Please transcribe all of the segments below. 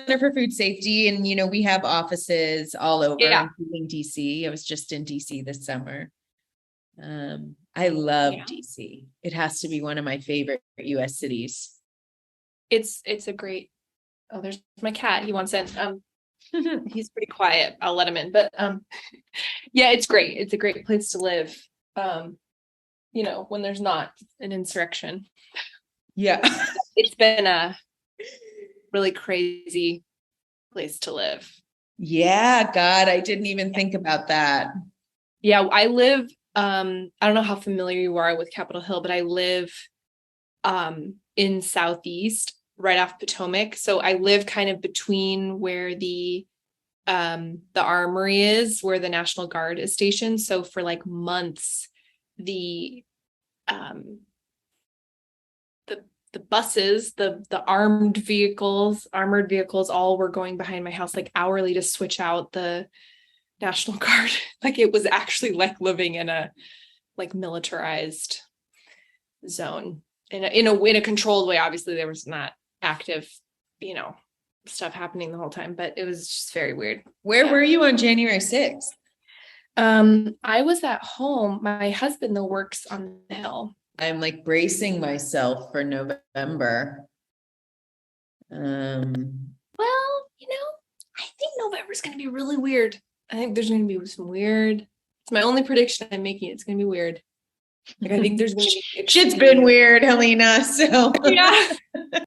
Center for Food Safety, and we have offices all over, Yeah. including DC. I was just in DC this summer. I love Yeah. DC. It has to be one of my favorite US cities. It's a great. Oh, there's my cat. He wants in. He's pretty quiet. I'll let him in. But yeah, it's great. It's a great place to live. When there's not an insurrection. Yeah. It's been a really crazy place to live. Yeah, God, I didn't even think about that. Yeah, I live, I don't know how familiar you are with Capitol Hill, but I live in Southeast, right off Potomac. So I live kind of between where the armory is, where the National Guard is stationed. So for like months, the buses, the armored vehicles, all were going behind my house like hourly to switch out the National Guard. Like it was actually like living in a like militarized zone in a controlled way. Obviously there was not active, stuff happening the whole time, but it was just very weird. Where were you on January 6th? I was at home. My husband though works on the Hill. I'm like bracing myself for November. Well, I think November's going to be really weird. I think there's going to be some weird. It's my only prediction I'm making. It's going to be weird. Like I think there's going to be shit's been weird, Helena. So yeah.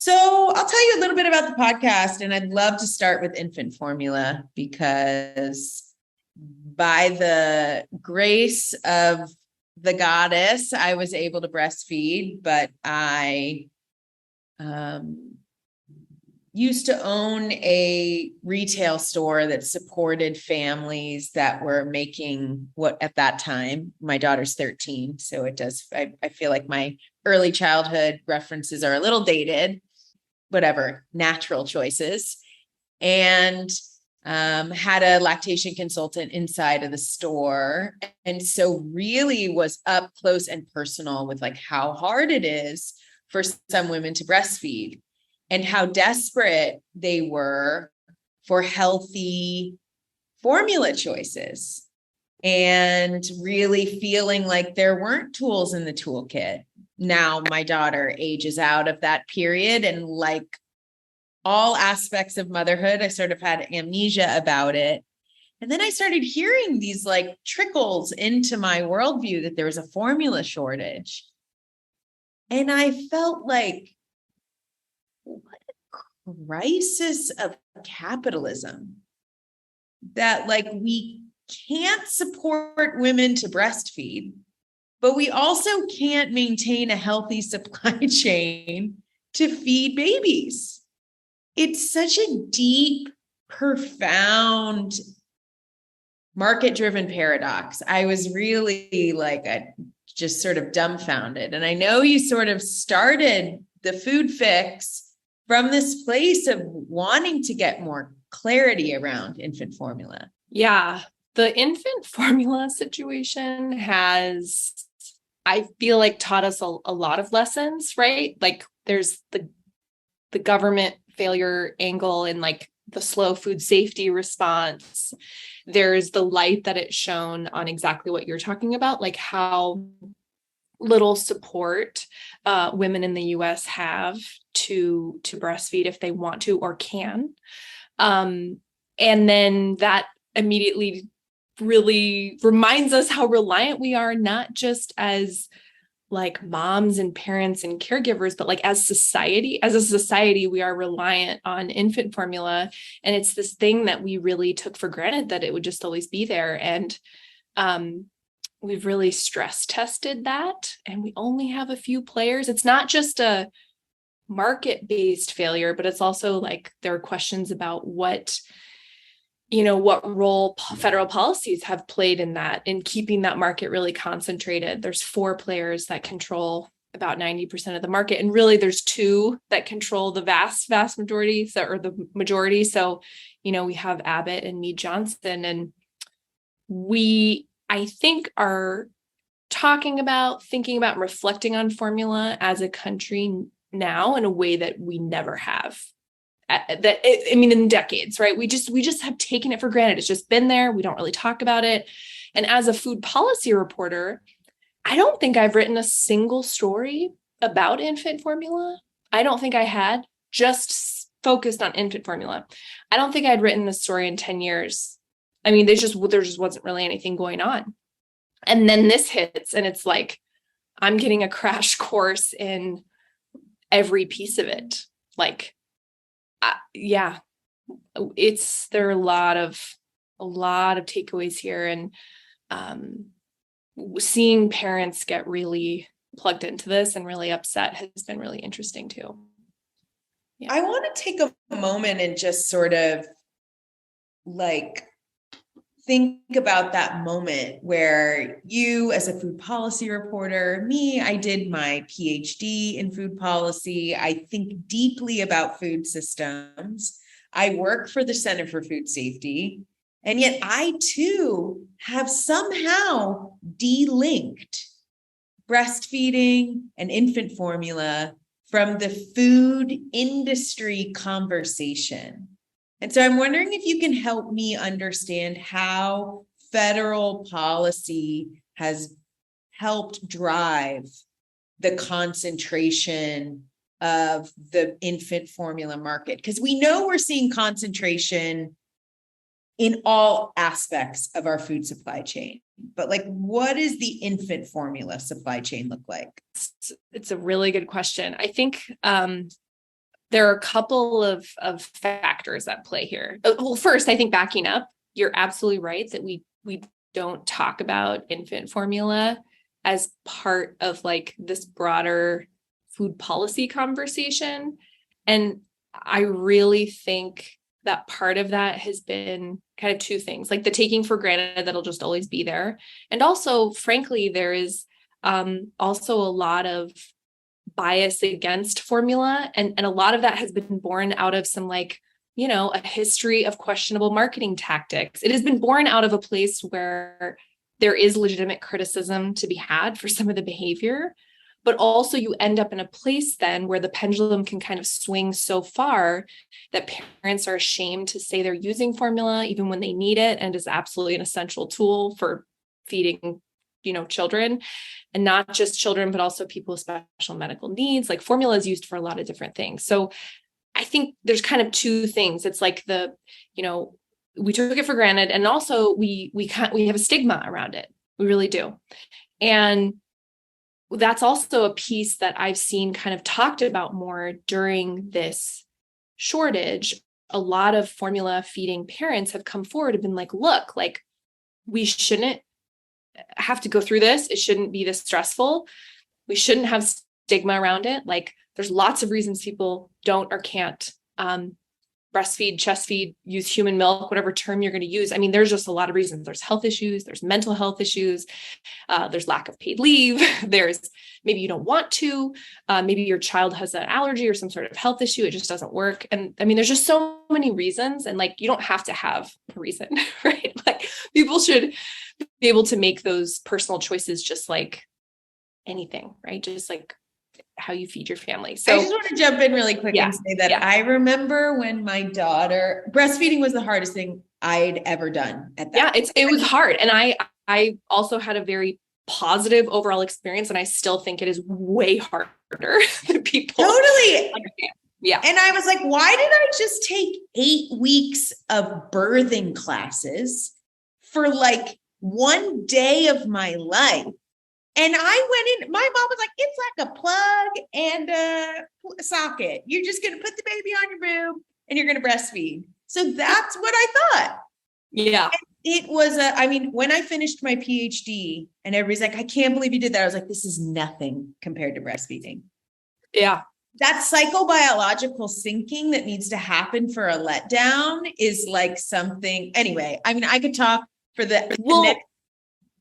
So I'll tell you a little bit about the podcast, and I'd love to start with infant formula because by the grace of the goddess, I was able to breastfeed, but I used to own a retail store that supported families that were making what at that time, my daughter's 13. So it does, I feel like my early childhood references are a little dated, whatever, natural choices. And had a lactation consultant inside of the store. And so really was up close and personal with like how hard it is for some women to breastfeed and how desperate they were for healthy formula choices and really feeling like there weren't tools in the toolkit. Now my daughter ages out of that period, and like all aspects of motherhood, I sort of had amnesia about it. And then I started hearing these like trickles into my worldview that there was a formula shortage. And I felt like, what a crisis of capitalism, that like we can't support women to breastfeed, but we also can't maintain a healthy supply chain to feed babies. It's such a deep, profound, market-driven paradox. I was really like, just sort of dumbfounded. And I know you sort of started the food fix from this place of wanting to get more clarity around infant formula. Yeah. The infant formula situation has, I feel like, taught us a lot of lessons, right? Like there's the government failure angle and like the slow food safety response. There's the light that it's shown on exactly what you're talking about, like how little support women in the US have to breastfeed if they want to or can. And then that immediately really reminds us how reliant we are, not just as like moms and parents and caregivers, but like as a society, we are reliant on infant formula. And it's this thing that we really took for granted that it would just always be there. And we've really stress tested that. And we only have a few players. It's not just a market-based failure, but it's also like there are questions about what role federal policies have played in that, in keeping that market really concentrated. There's 4 players that control about 90% of the market. And really there's 2 that control the vast majority, or the majority. So, we have Abbott and Mead Johnson, and we, I think, are thinking about, and reflecting on formula as a country now in a way that we never have in decades, right? We just have taken it for granted. It's just been there. We don't really talk about it. And as a food policy reporter, I don't think I've written a single story about infant formula. I don't think I had, just focused on infant formula. I don't think I'd written this story in 10 years. I mean, there just wasn't really anything going on. And then this hits, and it's like, I'm getting a crash course in every piece of it. Like, there are a lot of takeaways here, and seeing parents get really plugged into this and really upset has been really interesting too. Yeah. I want to take a moment and just sort of like think about that moment where you, as a food policy reporter, I did my PhD in food policy. I think deeply about food systems. I work for the Center for Food Safety. And yet I too have somehow delinked breastfeeding and infant formula from the food industry conversation. And so I'm wondering if you can help me understand how federal policy has helped drive the concentration of the infant formula market. Because we know we're seeing concentration in all aspects of our food supply chain. But like, what does the infant formula supply chain look like? It's a really good question. I think there are a couple of factors at play here. Well, first, I think backing up, you're absolutely right that we don't talk about infant formula as part of like this broader food policy conversation. And I really think that part of that has been kind of two things, like the taking for granted that it'll just always be there. And also, frankly, there is also a lot of bias against formula. And a lot of that has been born out of some a history of questionable marketing tactics. It has been born out of a place where there is legitimate criticism to be had for some of the behavior, but also you end up in a place then where the pendulum can kind of swing so far that parents are ashamed to say they're using formula even when they need it and is absolutely an essential tool for feeding children, and not just children, but also people with special medical needs. Like, formula is used for a lot of different things. So I think there's kind of two things. It's like we took it for granted, and also we have a stigma around it. We really do. And that's also a piece that I've seen kind of talked about more during this shortage. A lot of formula feeding parents have come forward and been like, look, like, we shouldn't have to go through this. It shouldn't be this stressful. We shouldn't have stigma around it. Like, there's lots of reasons people don't or can't breastfeed, chest feed, use human milk, whatever term you're going to use. I mean, there's just a lot of reasons. There's health issues, there's mental health issues, there's lack of paid leave, there's maybe you don't want to, maybe your child has an allergy or some sort of health issue, it just doesn't work. And I mean, there's just so many reasons, and like, you don't have to have a reason, right? Like, people should be able to make those personal choices just like anything, right? Just like how you feed your family. So I just want to jump in really quick and say that I remember when my daughter, breastfeeding was the hardest thing I'd ever done at that. Yeah, it was hard. And I also had a very positive overall experience, and I still think it is way harder than people totally understand. Yeah. And I was like, why did I just take 8 weeks of birthing classes for like one day of my life? And I went in, my mom was like, it's like a plug and a socket. You're just going to put the baby on your boob and you're going to breastfeed. So that's what I thought. Yeah. And it was, when I finished my PhD and everybody's like, I can't believe you did that. I was like, this is nothing compared to breastfeeding. Yeah. That psychobiological sinking that needs to happen for a letdown is like something. Anyway, I mean, I could talk for the next.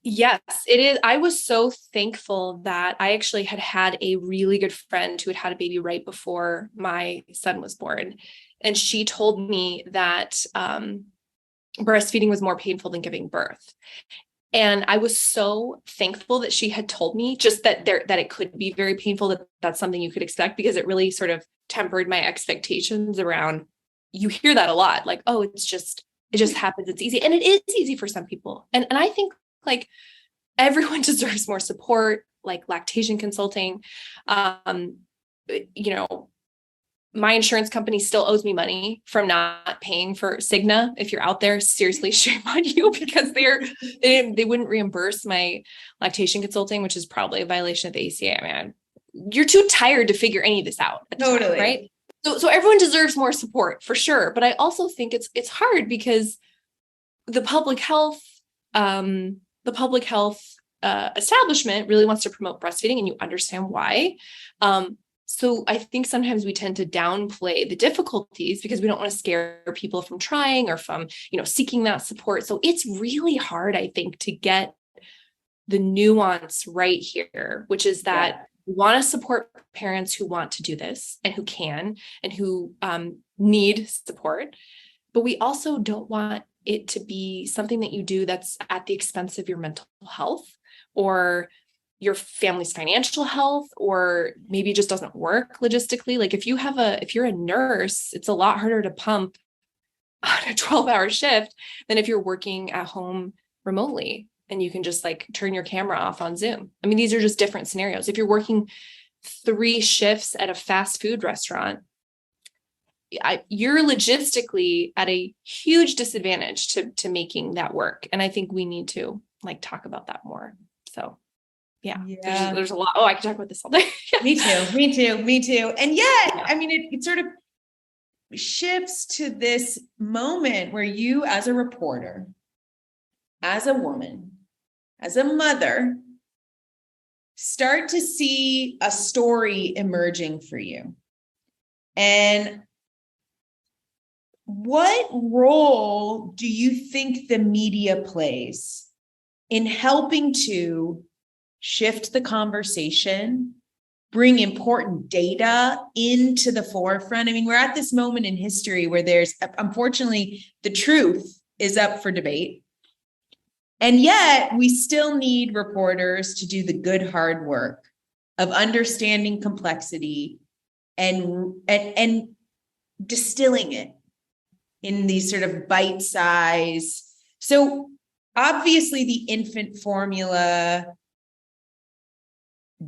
Yes, it is. I was so thankful that I actually had a really good friend who had a baby right before my son was born. And she told me that breastfeeding was more painful than giving birth. And I was so thankful that she had told me just that it could be very painful, that's something you could expect, because it really sort of tempered my expectations around you hear that a lot, like, oh, it just happens. It's easy. And it is easy for some people. And I think like everyone deserves more support, like lactation consulting. You know, my insurance company still owes me money from not paying for Cigna. If you're out there, seriously, shame on you, because they wouldn't reimburse my lactation consulting, which is probably a violation of the ACA. I mean, you're too tired to figure any of this out. Totally. Time, right. So everyone deserves more support for sure. But I also think it's hard because the public health establishment really wants to promote breastfeeding, and you understand why. So I think sometimes we tend to downplay the difficulties because we don't want to scare people from trying or from, seeking that support. So it's really hard, I think, to get the nuance right here, which is that we want to support parents who want to do this and who can and who need support. But we also don't want it to be something that you do that's at the expense of your mental health or your family's financial health, or maybe it just doesn't work logistically. Like if you're a nurse, it's a lot harder to pump on a 12-hour shift than if you're working at home remotely and you can just like turn your camera off on Zoom. I mean, these are just different scenarios. If you're working 3 shifts at a fast food restaurant, you're logistically at a huge disadvantage to making that work. And I think we need to like talk about that more. So yeah. There's a lot. Oh, I could talk about this all day. Me too. And yet, I mean, it sort of shifts to this moment where you, as a reporter, as a woman, as a mother, start to see a story emerging for you. And what role do you think the media plays in helping to shift the conversation, bring important data into the forefront? I mean, we're at this moment in history where there's, unfortunately, the truth is up for debate. And yet we still need reporters to do the good, hard work of understanding complexity and distilling it in these sort of bite size. So obviously the infant formula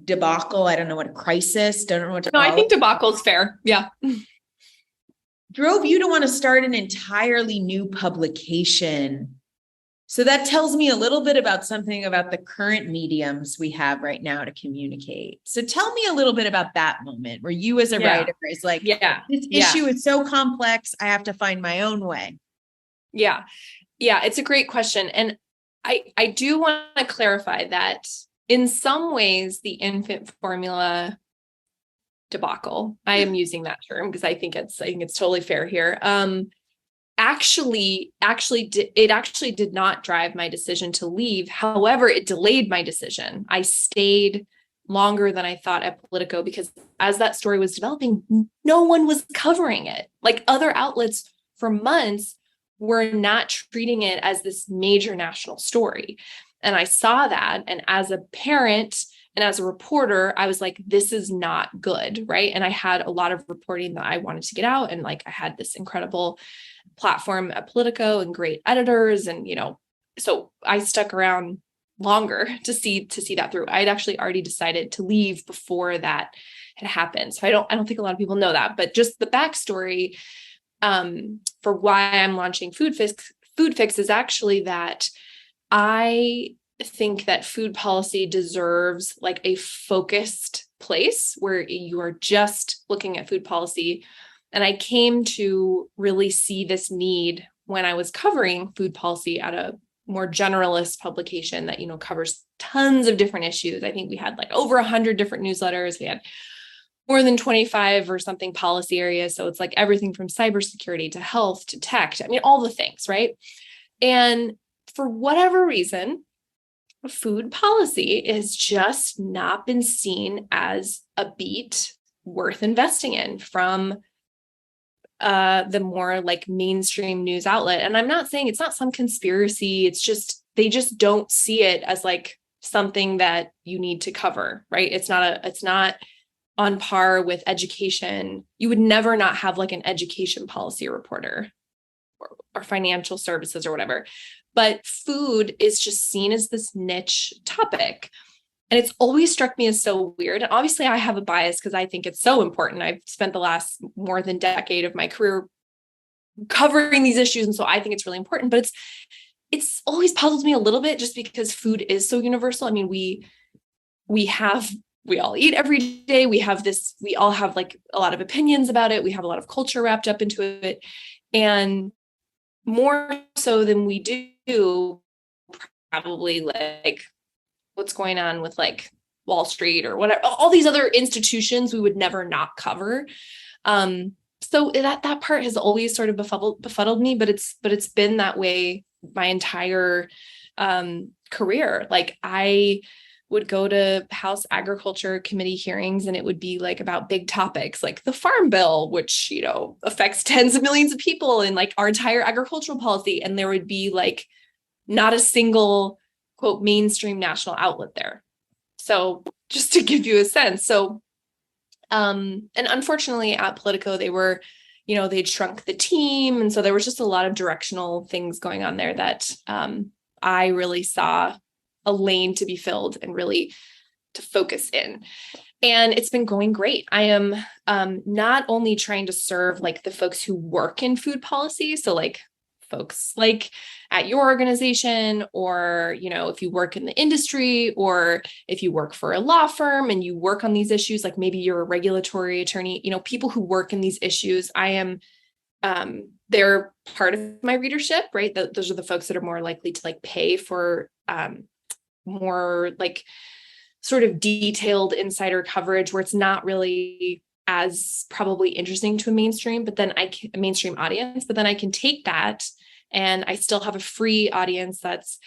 debacle, I don't know what a crisis, don't know what to call it. I think debacle is fair. Yeah. Drove you to want to start an entirely new publication. So that tells me a little bit about something about the current mediums we have right now to communicate. So tell me a little bit about that moment where you as a writer is like, this issue is so complex, I have to find my own way. Yeah. Yeah. It's a great question. And I do want to clarify that in some ways, the infant formula debacle, I am using that term because I think it's totally fair here. Actually did not drive my decision to leave. However, it delayed my decision. I stayed longer than I thought at Politico because as that story was developing, no one was covering it. Like other outlets for months were not treating it as this major national story. And I saw that. And as a parent and as a reporter, I was like, this is not good. Right. And I had a lot of reporting that I wanted to get out. And like, I had this incredible platform at Politico and great editors. And, so I stuck around longer to see that through. I'd actually already decided to leave before that had happened. So I don't think a lot of people know that, but just the backstory for why I'm launching Food Fix is actually that I think that food policy deserves like a focused place where you are just looking at food policy. And I came to really see this need when I was covering food policy at a more generalist publication that, covers tons of different issues. I think we had like over 100 different newsletters. We had more than 25 or something policy areas. So it's like everything from cybersecurity to health to tech. I mean, all the things, right? And for whatever reason, food policy has just not been seen as a beat worth investing in from the more like mainstream news outlet. And I'm not saying it's not some conspiracy. It's just, they just don't see it as like something that you need to cover, right? It's not on par with education. You would never not have like an education policy reporter or financial services or whatever. But food is just seen as this niche topic. And it's always struck me as so weird. And obviously I have a bias because I think it's so important. I've spent the last more than decade of my career covering these issues. And so I think it's really important, but it's always puzzled me a little bit just because food is so universal. I mean, we all eat every day. We all have like a lot of opinions about it. We have a lot of culture wrapped up into it. And more so than we do probably like what's going on with like Wall Street or whatever, all these other institutions we would never not cover. So that part has always sort of befuddled me, but it's been that way my entire career. Like I would go to House Agriculture Committee hearings and it would be like about big topics like the Farm Bill, which, affects tens of millions of people, and like our entire agricultural policy. And there would be like not a single quote mainstream national outlet there. So just to give you a sense. So, and unfortunately at Politico, they were, they'd shrunk the team. And so there was just a lot of directional things going on there that I really saw a lane to be filled and really to focus in. And it's been going great. I am not only trying to serve like the folks who work in food policy. So like folks like at your organization, or, if you work in the industry, or if you work for a law firm and you work on these issues, like maybe you're a regulatory attorney, people who work in these issues, they're part of my readership, right? Those are the folks that are more likely to like pay for more like sort of detailed insider coverage where it's not really as probably interesting to a mainstream audience, but then I can take that and I still have a free audience that's,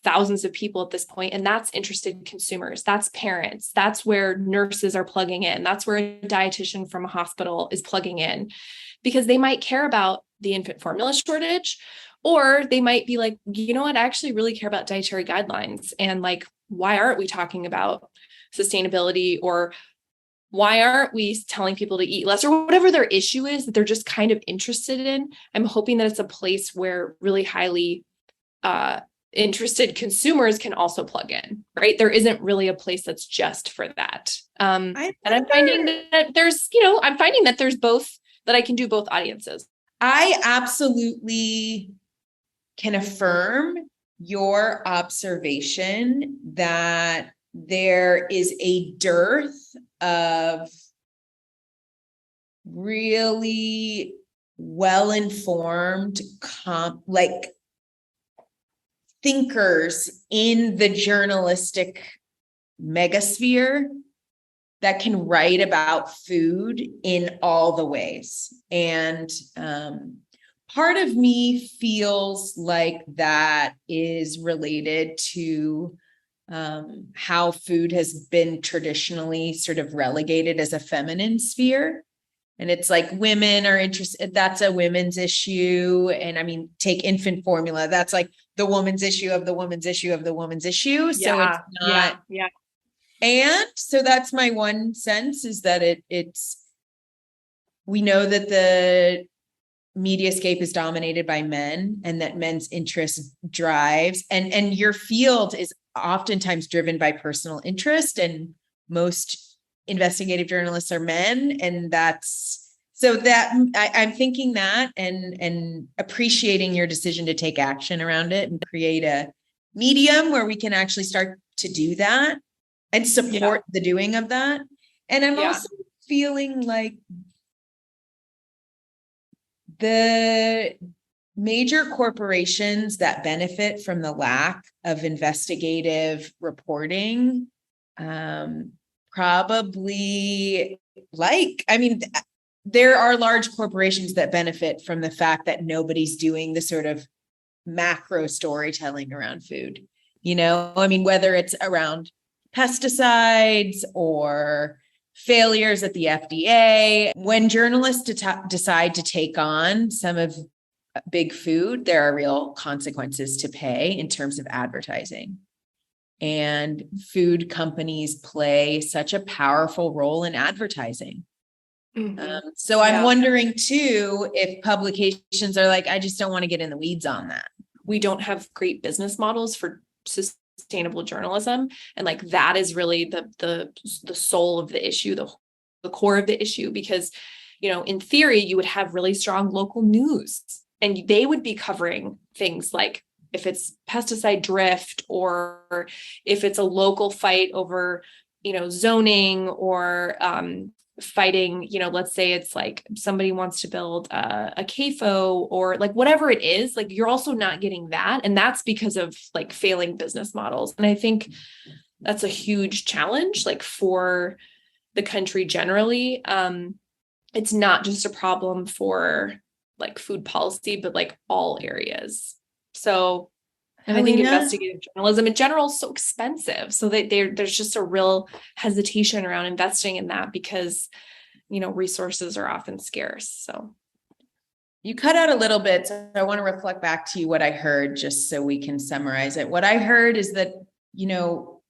thousands of people at this point, and that's interested consumers, that's parents, that's where nurses are plugging in, that's where a dietitian from a hospital is plugging in, because they might care about the infant formula shortage, or they might be like, I actually really care about dietary guidelines, and like, why aren't we talking about sustainability, or why aren't we telling people to eat less, or whatever their issue is that they're just kind of interested in. I'm hoping that it's a place where really highly interested consumers can also plug in, right? There isn't really a place that's just for that. And I'm finding that there's both, that I can do both audiences. I absolutely can affirm your observation that there is a dearth of really well-informed thinkers in the journalistic megasphere that can write about food in all the ways. And part of me feels like that is related to how food has been traditionally sort of relegated as a feminine sphere. And it's like women are interested, that's a women's issue. And I mean, take infant formula, that's like the woman's issue of the woman's issue of the woman's issue. So it's not. Yeah. And so that's my one sense, is that we know that the mediascape is dominated by men, and that men's interest drives, and your field is oftentimes driven by personal interest, and most investigative journalists are men. And I'm thinking that and appreciating your decision to take action around it and create a medium where we can actually start to do that and support the doing of that. And I'm also feeling like the major corporations that benefit from the lack of investigative reporting, there are large corporations that benefit from the fact that nobody's doing the sort of macro storytelling around food. Whether it's around pesticides or failures at the FDA. When journalists decide to take on some of big food, there are real consequences to pay in terms of advertising. and food companies play such a powerful role in advertising. So I'm wondering too, if publications are like, I just don't want to get in the weeds on that. We don't have great business models for sustainable journalism. And like, that is really the soul of the issue, the core of the issue, because, you know, in theory, you would have really strong local news and they would be covering things like if it's pesticide drift or if it's a local fight over, you know, zoning or, fighting, you know, let's say it's like somebody wants to build a CAFO or like whatever it is, like you're also not getting that. And that's because of like failing business models. And I think that's a huge challenge, like for the country generally. It's not just a problem for like food policy, but like all areas. So, and I think investigative journalism in general is so expensive. So that there's just a real hesitation around investing in that because, you know, resources are often scarce. So you cut out a little bit. So I want to reflect back to you what I heard, just so we can summarize it. What I heard is that, you know,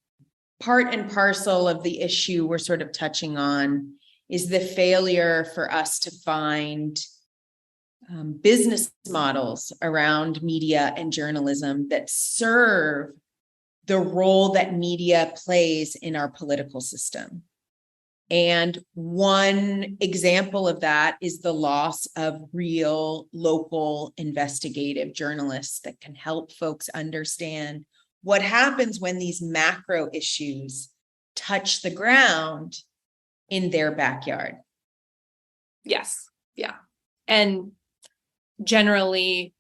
part and parcel of the issue we're sort of touching on is the failure for us to find business models around media and journalism that serve the role that media plays in our political system. And one example of that is the loss of real local investigative journalists that can help folks understand what happens when these macro issues touch the ground in their backyard. Yes. Yeah. And generally,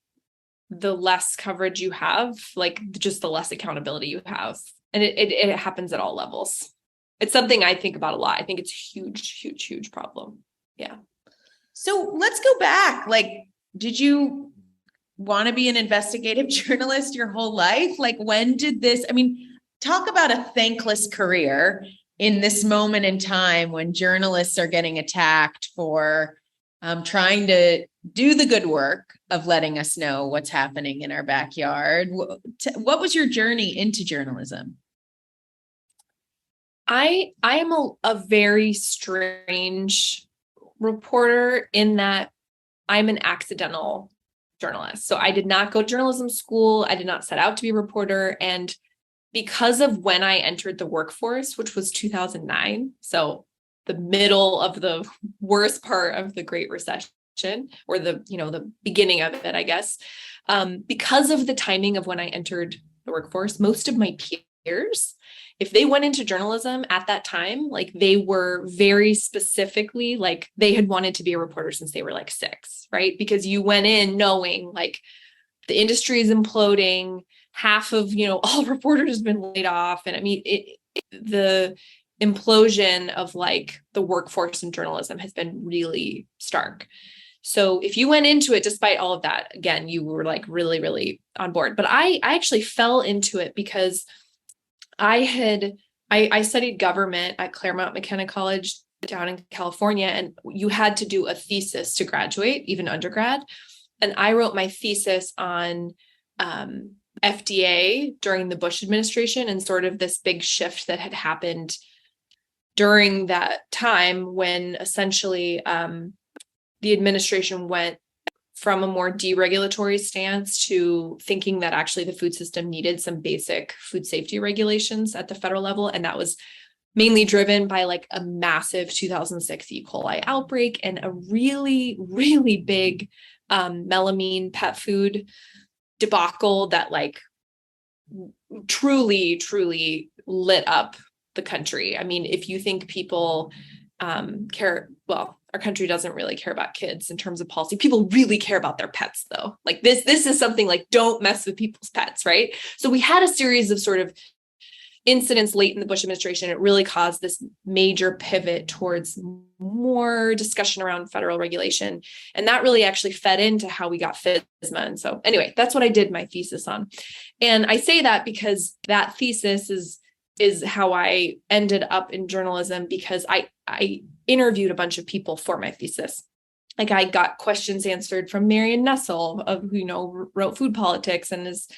the less coverage you have, like just the less accountability you have. And it happens at all levels. It's something I think about a lot. I think it's a huge problem. Yeah. So let's go back. Like, did you want to be an investigative journalist your whole life? Like, when did this, I mean, talk about a thankless career in this moment in time when journalists are getting attacked for trying to do the good work of letting us know what's happening in our backyard. What was your journey into journalism? I am a very strange reporter in that I'm an accidental journalist. So I did not go to journalism school. I did not set out to be a reporter. And because of when I entered the workforce, which was 2009, so the middle of the worst part of the Great Recession, or the beginning of it, I guess, because of the timing of when I entered the workforce, most of my peers, if they went into journalism at that time, like they were very specifically, like they had wanted to be a reporter since they were like 6, right? Because you went in knowing like the industry is imploding, half of, all reporters have been laid off. And I mean, the implosion of like the workforce in journalism has been really stark. So if you went into it, despite all of that, again, you were like really, really on board. But I actually fell into it because I studied government at Claremont McKenna College down in California, and you had to do a thesis to graduate, even undergrad. And I wrote my thesis on FDA during the Bush administration and sort of this big shift that had happened during that time when essentially the administration went from a more deregulatory stance to thinking that actually the food system needed some basic food safety regulations at the federal level. And that was mainly driven by like a massive 2006 E. coli outbreak and a really, really big melamine pet food debacle that like truly, truly lit up the country. I mean, if you think people care, well, our country doesn't really care about kids in terms of policy. People really care about their pets though. Like this is something like, don't mess with people's pets, right? So we had a series of sort of incidents late in the Bush administration. It really caused this major pivot towards more discussion around federal regulation. And that really actually fed into how we got FSMA. And so anyway, that's what I did my thesis on. And I say that because that thesis is how I ended up in journalism, because I interviewed a bunch of people for my thesis. like I got questions answered from Marion Nestle, of who, wrote Food Politics and is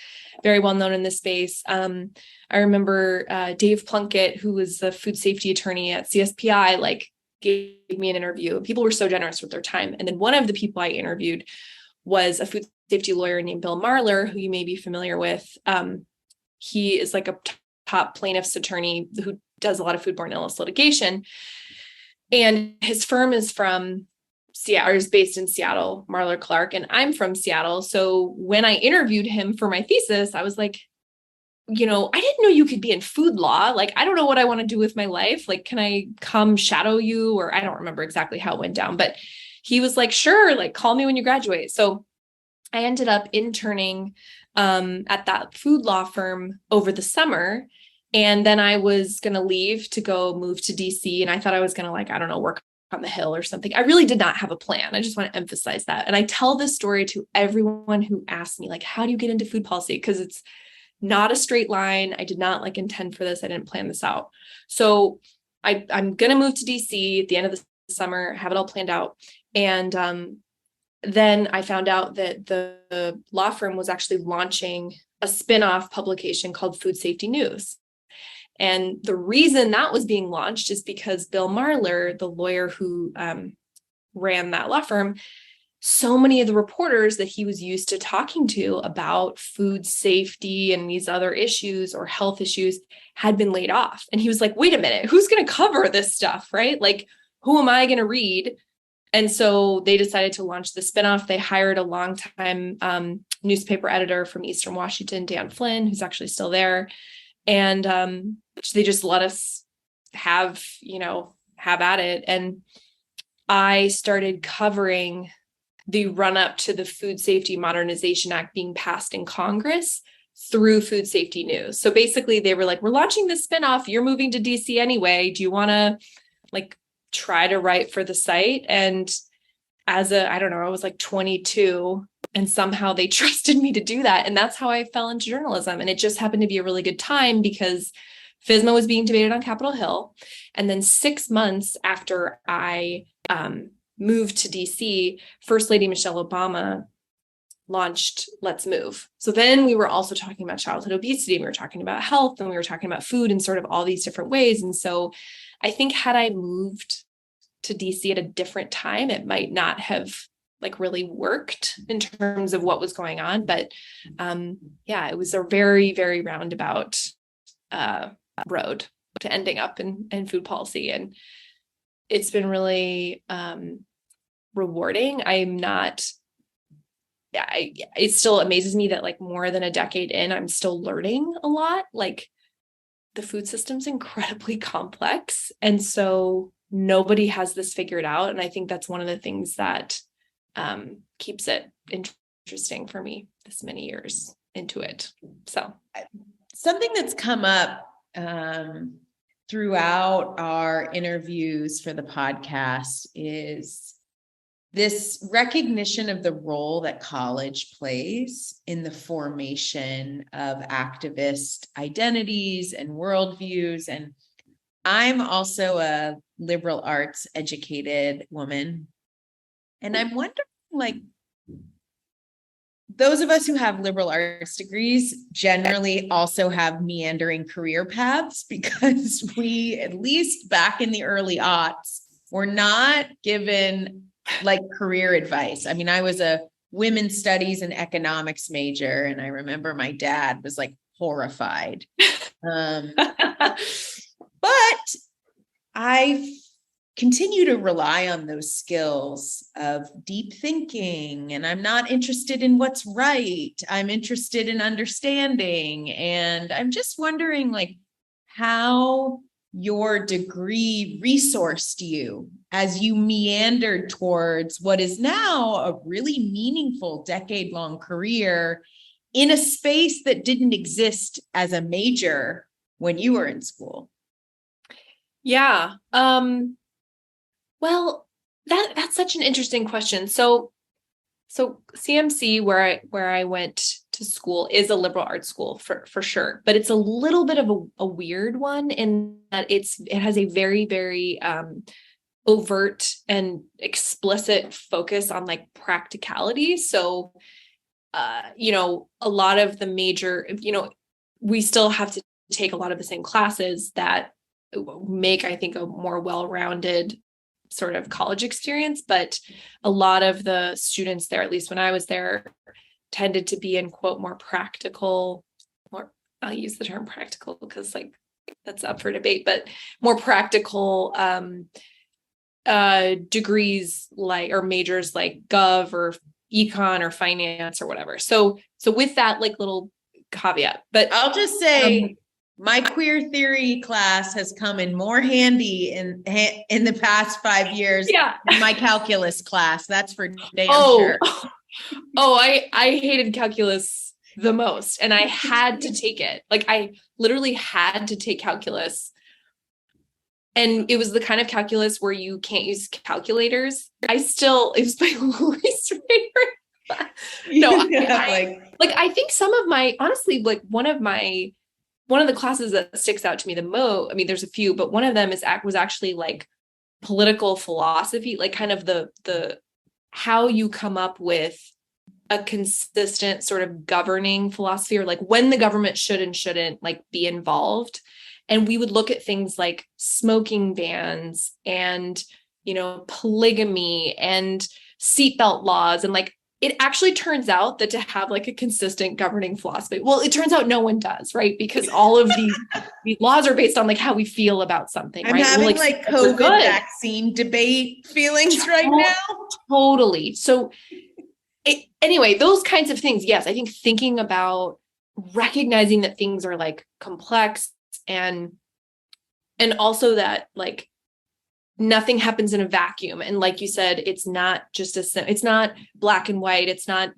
very well known in this space. I remember Dave Plunkett, who was the food safety attorney at CSPI, like gave me an interview. People were so generous with their time. And then one of the people I interviewed was a food safety lawyer named Bill Marler, who you may be familiar with. He is like a top plaintiff's attorney who does a lot of foodborne illness litigation. And his firm is from Seattle, is based in Seattle, Marler Clark, and I'm from Seattle. So when I interviewed him for my thesis, I was like, I didn't know you could be in food law. Like, I don't know what I want to do with my life. Like, can I come shadow you? Or I don't remember exactly how it went down, but he was like, sure, like call me when you graduate. So I ended up interning at that food law firm over the summer. And then I was going to leave to go move to DC. And I thought I was going to work on the Hill or something. I really did not have a plan. I just want to emphasize that. And I tell this story to everyone who asks me, like, how do you get into food policy? Because it's not a straight line. I did not intend for this. I didn't plan this out. So I'm going to move to DC at the end of the summer, have it all planned out. And then I found out that the law firm was actually launching a spin-off publication called Food Safety News. And the reason that was being launched is because Bill Marler, the lawyer who ran that law firm, so many of the reporters that he was used to talking to about food safety and these other issues or health issues had been laid off. And he was like, wait a minute, who's going to cover this stuff, right? Like, who am I going to read? And so they decided to launch the spinoff. They hired a longtime newspaper editor from Eastern Washington, Dan Flynn, who's actually still there. And they just let us have at it. And I started covering the run up to the Food Safety Modernization Act being passed in Congress through Food Safety News. So basically they were like, we're launching this spinoff. You're moving to DC anyway. Do you want to try to write for the site? And I was 22 and somehow they trusted me to do that. And that's how I fell into journalism. And it just happened to be a really good time because FSMA was being debated on Capitol Hill. And then 6 months after I moved to DC, First Lady Michelle Obama launched Let's Move. So then we were also talking about childhood obesity, and we were talking about health, and we were talking about food in sort of all these different ways. And so I think had I moved to DC at a different time, it might not have really worked in terms of what was going on. But it was a very, very roundabout road to ending up in food policy. And it's been really rewarding. It still amazes me that more than a decade in, I'm still learning a lot. The food system's incredibly complex. And so nobody has this figured out. And I think that's one of the things that keeps it interesting for me this many years into it. So something that's come up throughout our interviews for the podcast is this recognition of the role that college plays in the formation of activist identities and worldviews. And I'm also a liberal arts educated woman. And I'm wondering, those of us who have liberal arts degrees generally also have meandering career paths because we, at least back in the early aughts, were not given career advice. I mean, I was a women's studies and economics major, and I remember my dad was horrified. But I continue to rely on those skills of deep thinking, and I'm not interested in what's right. I'm interested in understanding. And I'm just wondering how your degree resourced you as you meandered towards what is now a really meaningful decade-long career in a space that didn't exist as a major when you were in school. Yeah. Well, that's such an interesting question. So CMC, where I went to school, is a liberal arts school for sure, but it's a little bit of a weird one in that it has a very, very overt and explicit focus on like practicality. So, a lot of the major, we still have to take a lot of the same classes that make, I think, a more well-rounded sort of college experience. But a lot of the students there, at least when I was there, tended to be in quote more practical, more, I'll use the term practical because like that's up for debate, but more practical degrees like, or majors like gov or econ or finance or whatever. So with that like little caveat, but I'll just say my queer theory class has come in more handy in the past 5 years than my calculus class. That's for damn sure. I hated calculus the most, and I had to take it. Like I literally had to take calculus. And it was the kind of calculus where you can't use calculators. It was my least favorite class. No, I think some of my, honestly, like one of the classes that sticks out to me the most, I mean, there's a few, but one of them was actually like political philosophy, like kind of the how you come up with a consistent sort of governing philosophy, or like when the government should and shouldn't like be involved. And we would look at things like smoking bans and, polygamy and seatbelt laws. And like, it actually turns out that to have like a consistent governing philosophy, well, it turns out no one does, right? Because all of these laws are based on like how we feel about something, I'm right? having like COVID vaccine debate feelings right now. Totally. So anyway, those kinds of things. Yes, I think thinking about recognizing that things are like complex and also that like nothing happens in a vacuum. And like you said, it's not it's not black and white. It's not,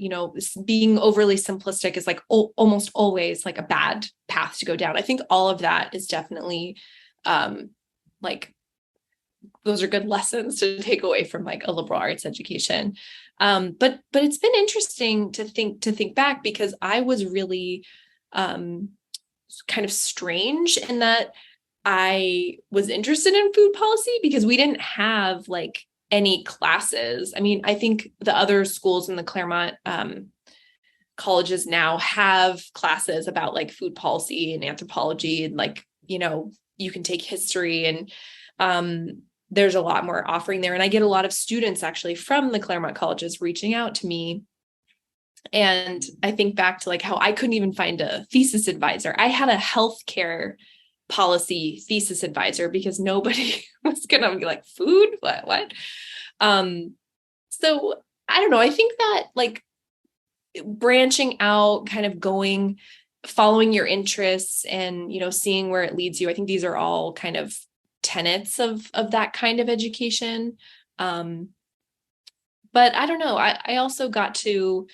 being overly simplistic is like almost always like a bad path to go down. I think all of that is definitely like those are good lessons to take away from like a liberal arts education. But it's been interesting to think back, because I was really kind of strange in that I was interested in food policy because we didn't have like any classes. I mean, I think the other schools in the Claremont colleges now have classes about like food policy and anthropology, and like, you can take history, and there's a lot more offering there. And I get a lot of students actually from the Claremont colleges reaching out to me. And I think back to like how I couldn't even find a thesis advisor. I had a healthcare policy thesis advisor because nobody was going to be like, food, what? So I don't know. I think that like branching out, kind of following your interests and, seeing where it leads you. I think these are all kind of tenets of that kind of education. But I don't know. I also got to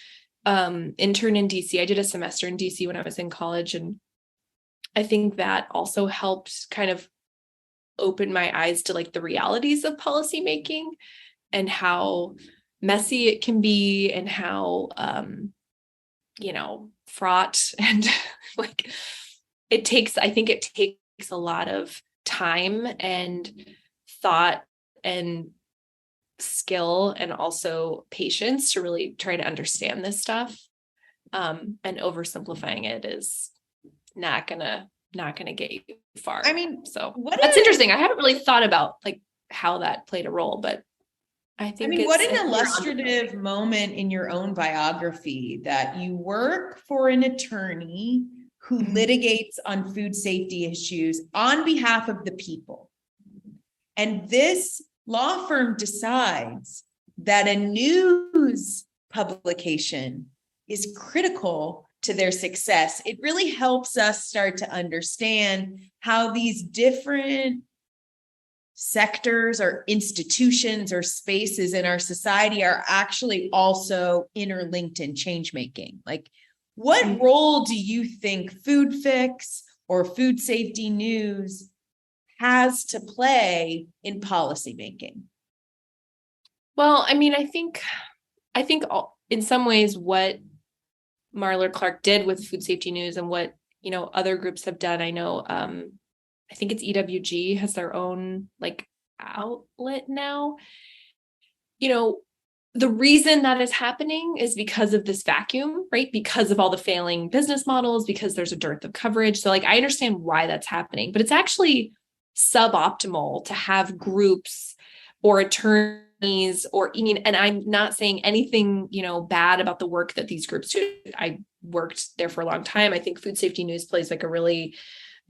intern in DC. I did a semester in DC when I was in college. And I think that also helped kind of open my eyes to like the realities of policymaking and how messy it can be, and how, fraught and like I think it takes a lot of time and thought and skill and also patience to really try to understand this stuff. And oversimplifying it is not gonna get you far. I mean, so that's interesting. I haven't really thought about like how that played a role, but I think what an illustrative moment in your own biography that you work for an attorney who litigates on food safety issues on behalf of the people. And this law firm decides that a news publication is critical to their success. It really helps us start to understand how these different sectors or institutions or spaces in our society are actually also interlinked in change making. Like, what role do you think Food Fix or food safety news has to play in policymaking? Well, I mean, I think in some ways what Marler Clark did with food safety news and what, other groups have done. I know, I think it's EWG has their own like outlet now. The reason that is happening is because of this vacuum, right? Because of all the failing business models, because there's a dearth of coverage. So I understand why that's happening, but it's actually suboptimal to have groups or attorneys and I'm not saying anything, bad about the work that these groups do. I worked there for a long time. I think Food Safety News plays a really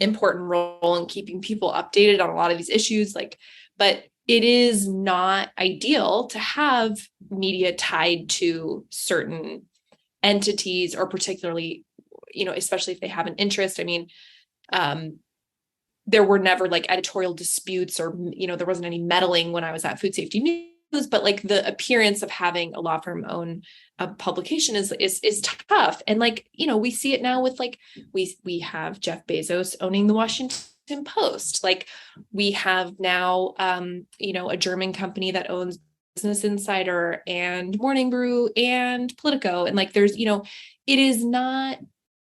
important role in keeping people updated on a lot of these issues. But it is not ideal to have media tied to certain entities, or particularly, especially if they have an interest. I mean, there were never editorial disputes, or, there wasn't any meddling when I was at Food Safety News, but the appearance of having a law firm own a publication is tough. And we see it now with we have Jeff Bezos owning the Washington Post. We have now, a German company that owns Business Insider and Morning Brew and Politico. And there's, it is not,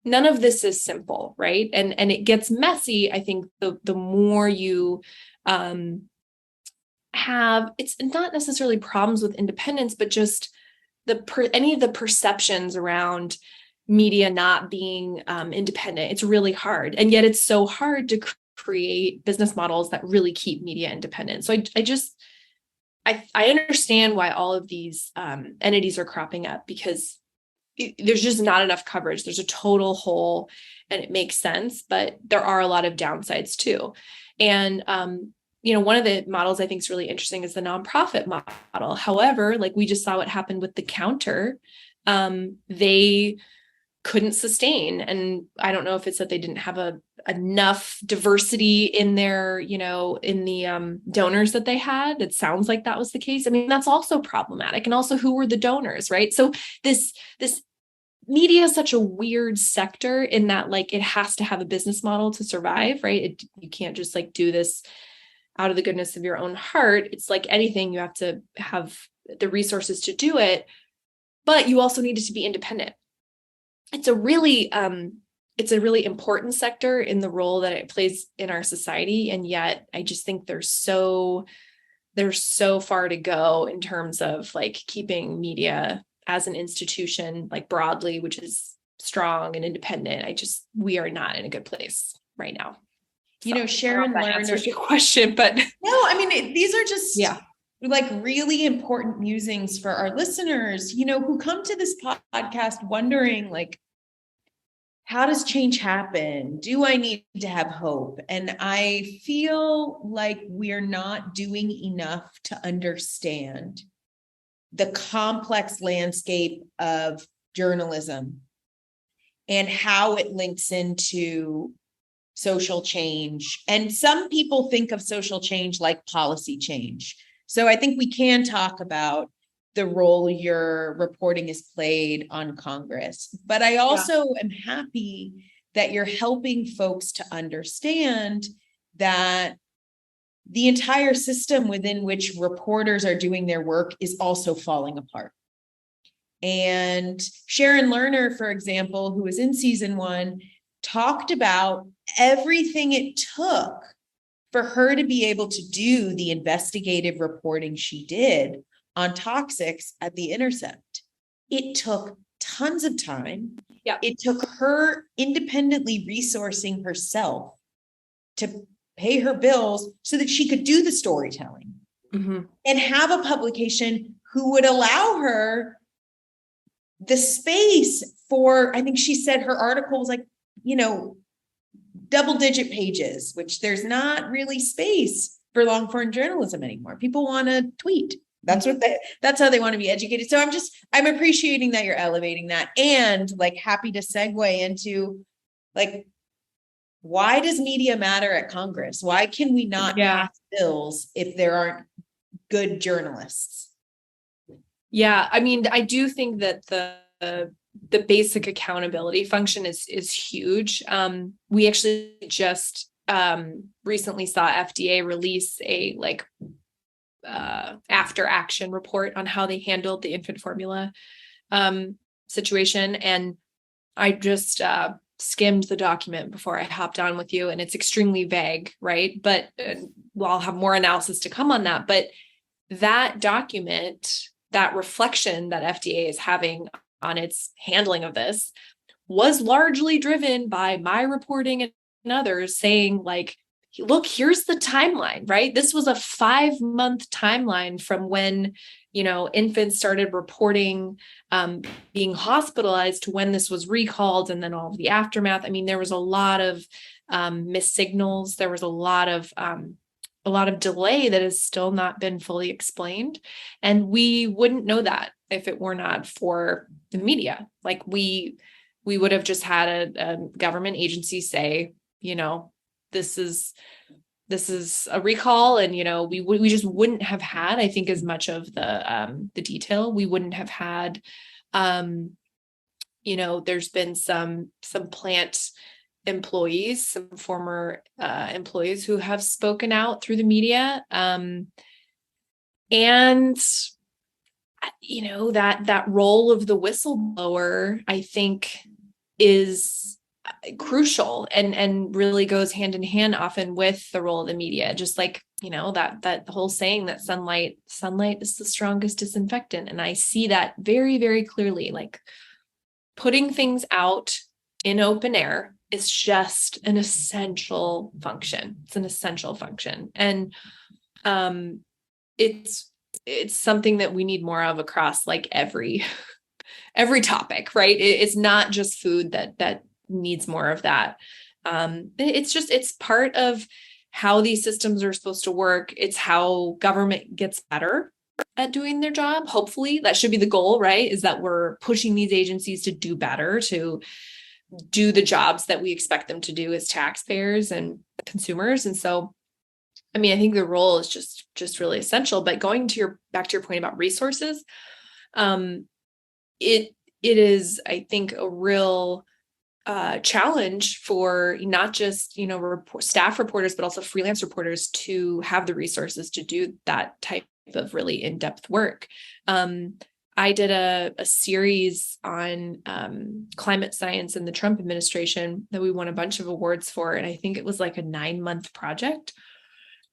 none of this is simple, right? And it gets messy. I think the more you have, it's not necessarily problems with independence, but just any of the perceptions around media not being independent. It's really hard. And yet it's so hard to create business models that really keep media independent. So I understand why all of these entities are cropping up, because there's just not enough coverage. There's a total hole, and it makes sense, but there are a lot of downsides too. And one of the models I think is really interesting is the nonprofit model. However, we just saw what happened with The Counter. They couldn't sustain. And I don't know if it's that they didn't have enough diversity in their, in the donors that they had. It sounds like that was the case. I mean, that's also problematic. And also, who were the donors, right? So this media is such a weird sector in that it has to have a business model to survive, right? You can't just do this out of the goodness of your own heart. It's like anything, you have to have the resources to do it, but you also need it to be independent. It's a really important sector in the role that it plays in our society. And yet I just think there's so far to go in terms of keeping media as an institution, broadly, which is strong and independent. We are not in a good place right now. Sharon that Lerner answers your question, but no, I mean, these are just really important musings for our listeners, who come to this podcast wondering how does change happen? Do I need to have hope? And I feel like we're not doing enough to understand the complex landscape of journalism and how it links into social change. And some people think of social change like policy change. So I think we can talk about the role your reporting has played on Congress. But I also am happy that you're helping folks to understand that the entire system within which reporters are doing their work is also falling apart. And Sharon Lerner, for example, who was in season 1, talked about everything it took for her to be able to do the investigative reporting she did on toxics at The Intercept. It took tons of time. Yeah. It took her independently resourcing herself to pay her bills so that she could do the storytelling and have a publication who would allow her the space for, I think she said her article was double-digit pages, which there's not really space for long-form journalism anymore. People want to tweet. That's how they want to be educated. So I'm appreciating that you're elevating that, and happy to segue into why does media matter at Congress? Why can we not pass bills if there aren't good journalists? Yeah, I mean, I do think that the basic accountability function is huge. We actually just recently saw FDA release a after action report on how they handled the infant formula situation, and I just skimmed the document before I hopped on with you, and it's extremely vague, right? But I'll have more analysis to come on that. But that document, that reflection that FDA is having on its handling of this, was largely driven by my reporting and others saying, like, look, here's the timeline, right? This was a 5-month timeline from when, infants started reporting being hospitalized to when this was recalled, and then all of the aftermath. I mean, there was a lot of missed signals. There was a lot of delay that has still not been fully explained. And we wouldn't know that if it were not for the media. Like, we would have just had a government agency say, this is a recall. And, we just wouldn't have had, I think, as much of the detail. We wouldn't have had, there's been some plant employees, some former employees who have spoken out through the media. And, that role of the whistleblower, I think, is crucial and really goes hand in hand often with the role of the media. Just like, that whole saying that sunlight is the strongest disinfectant. And I see that very, very clearly. Like, putting things out in open air is just an essential function. It's an essential function. And it's something that we need more of across, like, every topic, right? It's not just food that needs more of that. It's part of how these systems are supposed to work. It's how government gets better at doing their job. Hopefully that should be the goal, right? Is that we're pushing these agencies to do better, to do the jobs that we expect them to do as taxpayers and consumers. And so, I mean, I think the role is just really essential. But going back to your point about resources, it is, I think, a real challenge for not just, staff reporters, but also freelance reporters to have the resources to do that type of really in-depth work. I did a series on climate science in the Trump administration that we won a bunch of awards for. And I think it was like a 9-month project.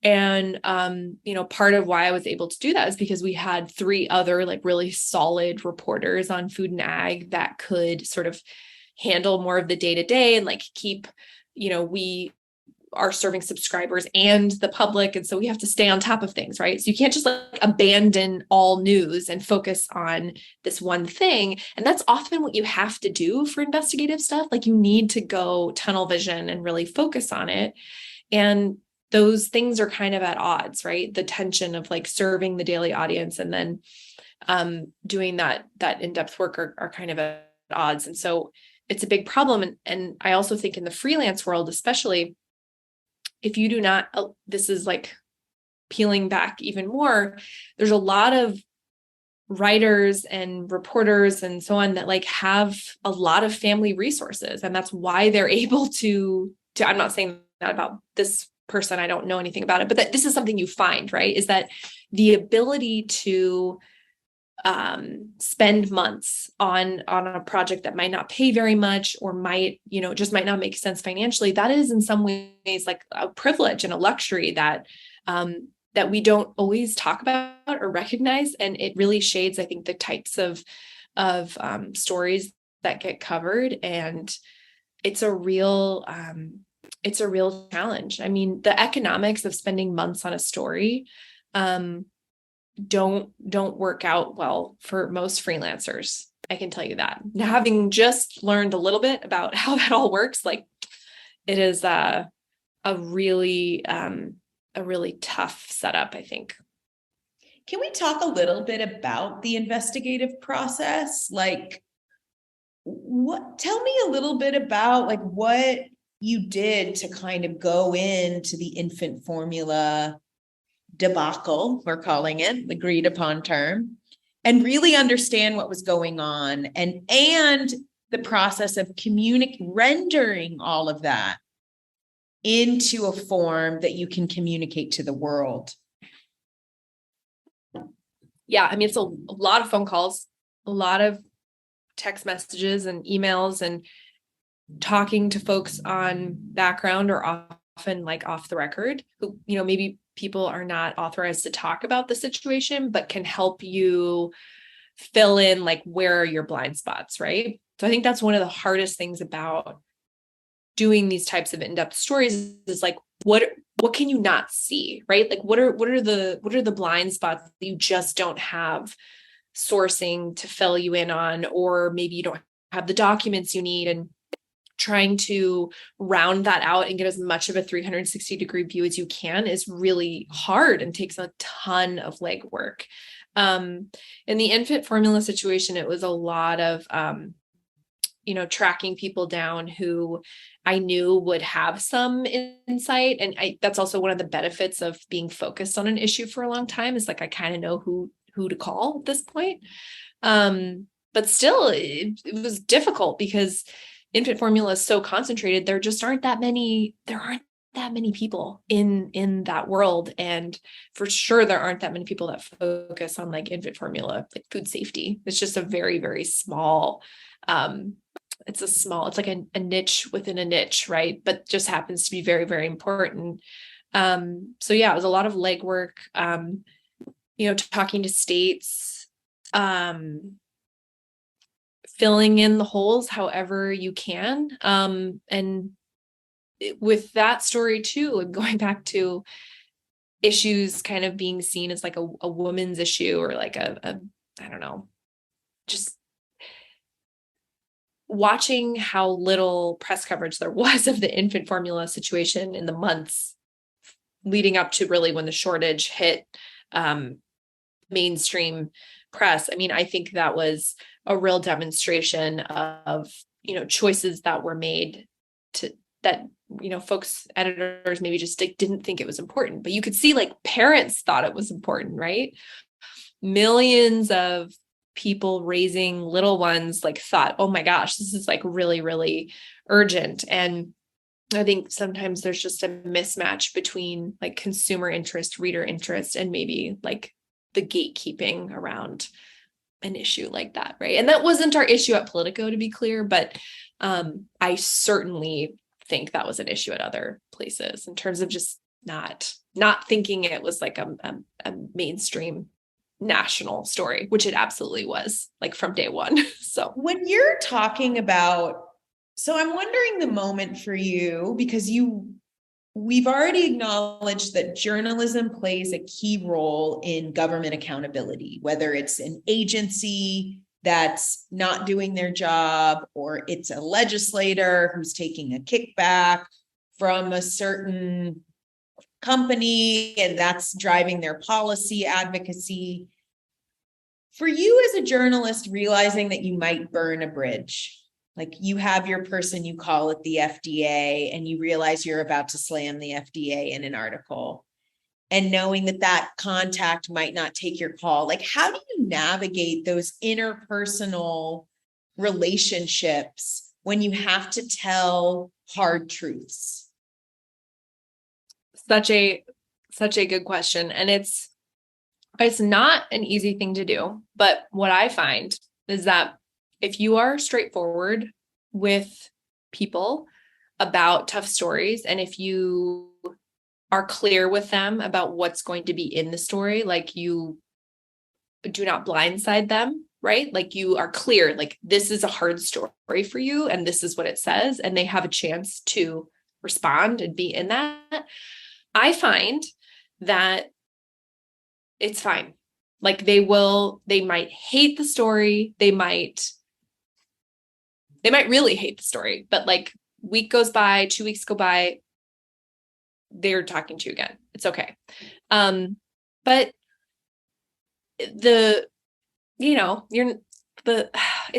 And, part of why I was able to do that is because we had 3 other, like, really solid reporters on food and ag that could sort of handle more of the day-to-day and, like, keep, we are serving subscribers and the public. And so we have to stay on top of things, right? So you can't just, like, abandon all news and focus on this one thing. And that's often what you have to do for investigative stuff. Like, you need to go tunnel vision and really focus on it. And those things are kind of at odds, right? The tension of, like, serving the daily audience and then doing that in-depth work are kind of at odds. And so it's a big problem. And I also think in the freelance world, especially, if you do not, this is like peeling back even more, there's a lot of writers and reporters and so on that, like, have a lot of family resources. And that's why they're able to, I'm not saying that about this person, I don't know anything about it, but that this is something you find, right? Is that the ability to spend months on a project that might not pay very much or might, just might not make sense financially. That is in some ways like a privilege and a luxury that we don't always talk about or recognize. And it really shades, I think, the types of stories that get covered. And it's a real challenge. I mean, the economics of spending months on a story, don't work out well for most freelancers. I can tell you that. Now, having just learned a little bit about how that all works, like, it is a really tough setup, I think. Can we talk a little bit about the investigative process? Like, tell me a little bit about, like, what you did to kind of go into the infant formula debacle, we're calling it, the agreed upon term, and really understand what was going on and the process of rendering all of that into a form that you can communicate to the world. Yeah, I mean, it's a lot of phone calls, a lot of text messages and emails, and talking to folks on background or often like off the record who, maybe people are not authorized to talk about the situation, but can help you fill in like where are your blind spots, right? So I think that's one of the hardest things about doing these types of in-depth stories is like, what can you not see, right? Like what are the blind spots that you just don't have sourcing to fill you in on, or maybe you don't have the documents you need, and trying to round that out and get as much of a 360-degree view as you can is really hard and takes a ton of legwork. In the infant formula situation, it was a lot of, tracking people down who I knew would have some insight. And that's also one of the benefits of being focused on an issue for a long time, is like, I kind of know who to call at this point. But still, it was difficult because infant formula is so concentrated. There aren't that many people in that world. And for sure, there aren't that many people that focus on like infant formula, like food safety. It's just a very, very small, it's like a niche within a niche, right? But just happens to be very, very important. So yeah, it was a lot of legwork, talking to states, filling in the holes however you can. And with that story too, and going back to issues kind of being seen as like a woman's issue, or like a I don't know, just watching how little press coverage there was of the infant formula situation in the months leading up to really when the shortage hit mainstream press. I mean, I think that was a real demonstration of, choices that were made that folks, editors maybe just didn't think it was important, but you could see like parents thought it was important, right? Millions of people raising little ones like thought, oh my gosh, this is like really, really urgent. And I think sometimes there's just a mismatch between like consumer interest, reader interest, and maybe like the gatekeeping around an issue like that, right? And that wasn't our issue at Politico, to be clear, but I certainly think that was an issue at other places in terms of just not thinking it was like a mainstream national story, which it absolutely was, like from day one. So when you're talking about, so I'm wondering the moment for you, because we've already acknowledged that journalism plays a key role in government accountability, whether it's an agency that's not doing their job, or it's a legislator who's taking a kickback from a certain company and that's driving their policy advocacy. For you as a journalist, realizing that you might burn a bridge, like you have your person, you call it the FDA, and you realize you're about to slam the FDA in an article, and knowing that contact might not take your call, like how do you navigate those interpersonal relationships when you have to tell hard truths? Such a good question. And it's not an easy thing to do. But what I find is that if you are straightforward with people about tough stories, and if you are clear with them about what's going to be in the story, like you do not blindside them, right? Like you are clear, like this is a hard story for you and this is what it says, and they have a chance to respond and be in that. I find that it's fine. Like they might hate the story. They might really hate the story, but like week goes by, 2 weeks go by, they're talking to you again. It's okay. But it's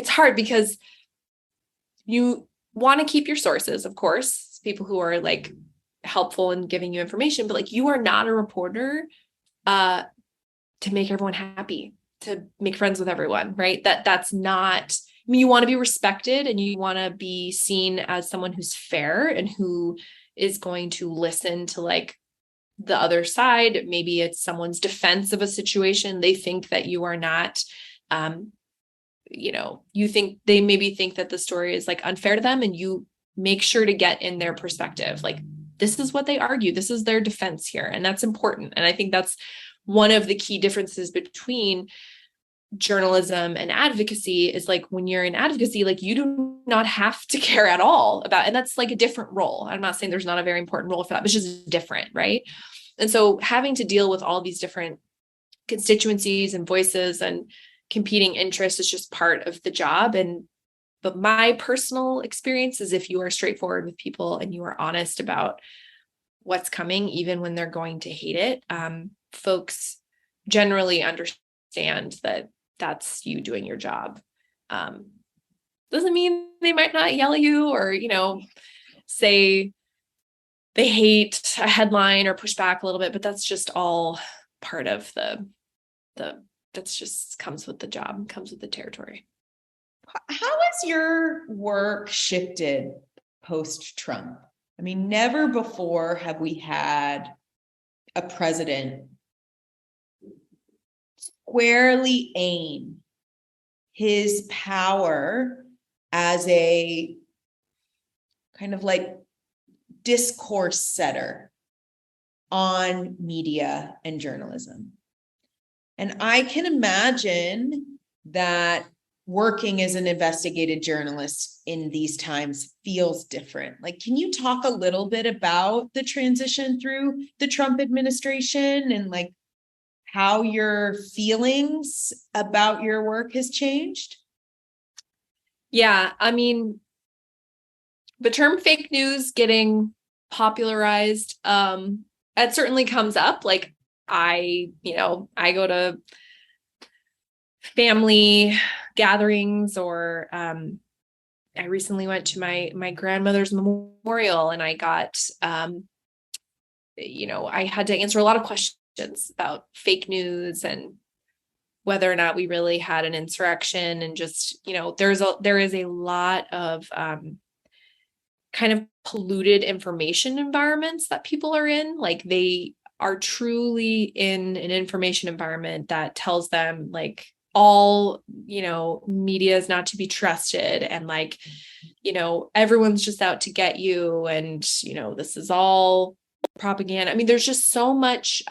hard because you want to keep your sources, of course, people who are like helpful in giving you information, but like you are not a reporter to make everyone happy, to make friends with everyone, right? That's not, I mean, you want to be respected and you want to be seen as someone who's fair and who is going to listen to like the other side. Maybe it's someone's defense of a situation. They think that you are not, they maybe think that the story is like unfair to them, and you make sure to get in their perspective. Like, this is what they argue. This is their defense here. And that's important. And I think that's one of the key differences between journalism and advocacy is like, when you're in advocacy, like, you do not have to care at all about, and that's like a different role. I'm not saying there's not a very important role for that, but it's just different, right? And so having to deal with all these different constituencies and voices and competing interests is just part of the job. But my personal experience is, if you are straightforward with people and you are honest about what's coming, even when they're going to hate it, folks generally understand that that's you doing your job. Doesn't mean they might not yell at you or, say they hate a headline or push back a little bit, but that's just all part of that's just comes with the job, comes with the territory. How has your work shifted post-Trump? I mean, never before have we had a president squarely aim his power as a kind of like discourse setter on media and journalism. And I can imagine that working as an investigative journalist in these times feels different. Like, can you talk a little bit about the transition through the Trump administration and like how your feelings about your work has changed? Yeah, I mean, the term fake news getting popularized, it certainly comes up. Like, I go to family gatherings, or I recently went to my grandmother's memorial, and I got I had to answer a lot of questions about fake news and whether or not we really had an insurrection, and just there is a lot of kind of polluted information environments that people are in. Like, they are truly in an information environment that tells them like all media is not to be trusted, and like everyone's just out to get you, and this is all propaganda. I mean, there's just so much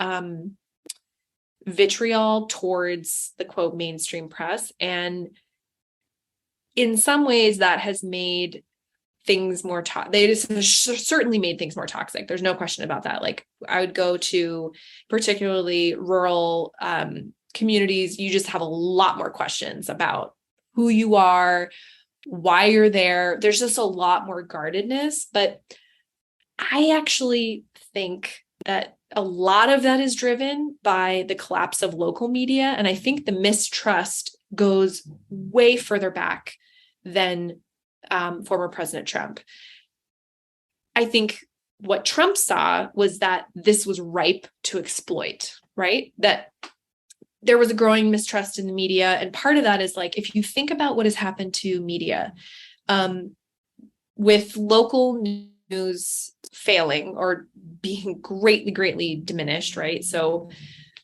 vitriol towards the quote mainstream press, and in some ways that has made things more they just certainly made things more toxic. There's no question about that. Like, I would go to particularly rural communities, you just have a lot more questions about who you are, why you're there. There's just a lot more guardedness. But I actually think that a lot of that is driven by the collapse of local media. And I think the mistrust goes way further back than former President Trump. I think what Trump saw was that this was ripe to exploit, right? That there was a growing mistrust in the media. And part of that is like, if you think about what has happened to media, with local news failing or being greatly diminished, right? So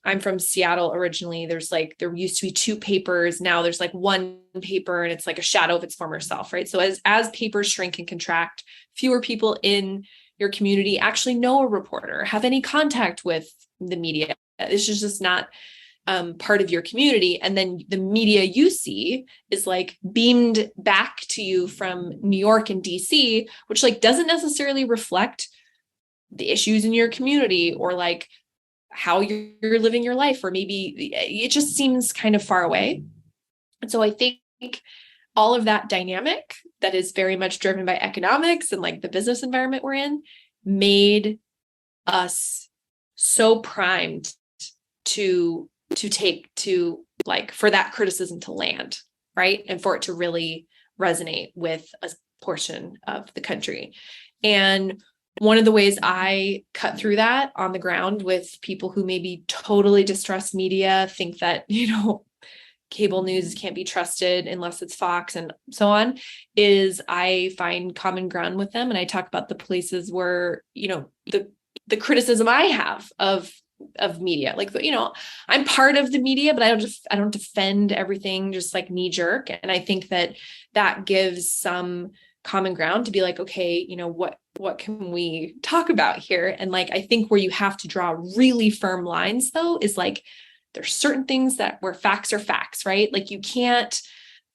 I'm from Seattle originally. There used to be two papers. Now there's like one paper, and it's like a shadow of its former self, right? So as papers shrink and contract, fewer people in your community actually know a reporter, have any contact with the media. This is just not part of your community. And then the media you see is like beamed back to you from New York and DC, which like doesn't necessarily reflect the issues in your community or like how you're living your life, or maybe it just seems kind of far away. And so I think all of that dynamic that is very much driven by economics and like the business environment we're in made us so primed to for that criticism to land, right? And for it to really resonate with a portion of the country. And one of the ways I cut through that on the ground with people who maybe totally distrust media, think that, cable news can't be trusted unless it's Fox and so on, is I find common ground with them. And I talk about the places where, the criticism I have of media, like, I'm part of the media, but I don't defend everything just like knee jerk. And I think that gives some common ground to be like, okay, you know, what can we talk about here? And like, I think where you have to draw really firm lines though, is like, there's certain things that where facts are facts, right? Like you can't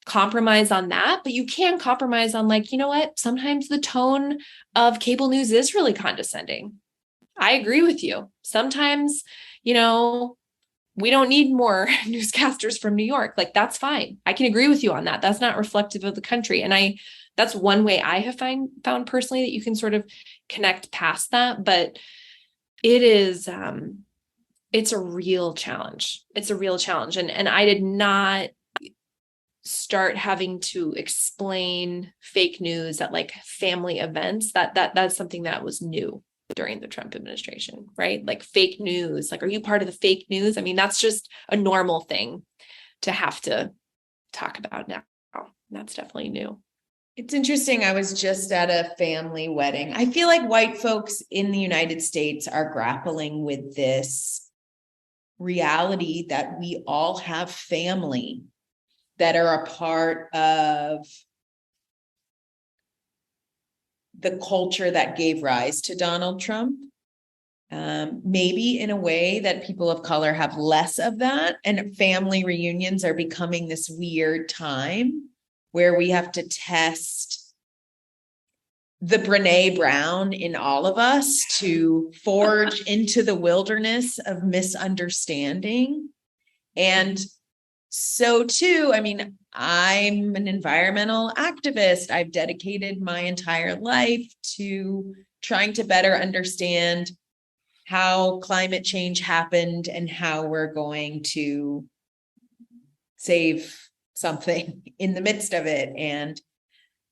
compromise on that, but you can compromise on like, you know what? Sometimes the tone of cable news is really condescending. I agree with you. Sometimes, you know, we don't need more newscasters from New York. Like that's fine. I can agree with you on that. That's not reflective of the country. And that's one way I have found personally that you can sort of connect past that. But it is, it's a real challenge. It's a real challenge. And I did not start having to explain fake news at like family events. That's something that was new during the Trump administration, right? Like fake news, like, are you part of the fake news? I mean, that's just a normal thing to have to talk about now. That's definitely new. It's interesting. I was just at a family wedding. I feel like white folks in the United States are grappling with this reality that we all have family that are a part of the culture that gave rise to Donald Trump. Maybe in a way that people of color have less of that, and family reunions are becoming this weird time where we have to test the Brene Brown in all of us to forge into the wilderness of misunderstanding. And so too, I mean, I'm an environmental activist. I've dedicated my entire life to trying to better understand how climate change happened and how we're going to save something in the midst of it. And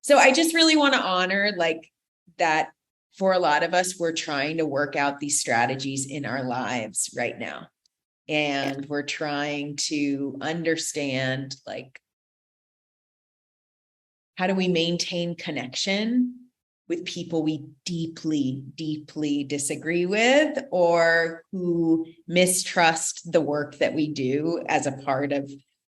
so I just really want to honor like that for a lot of us, we're trying to work out these strategies in our lives right now. And we're trying to understand, like, how do we maintain connection with people we deeply, deeply disagree with, or who mistrust the work that we do as a part of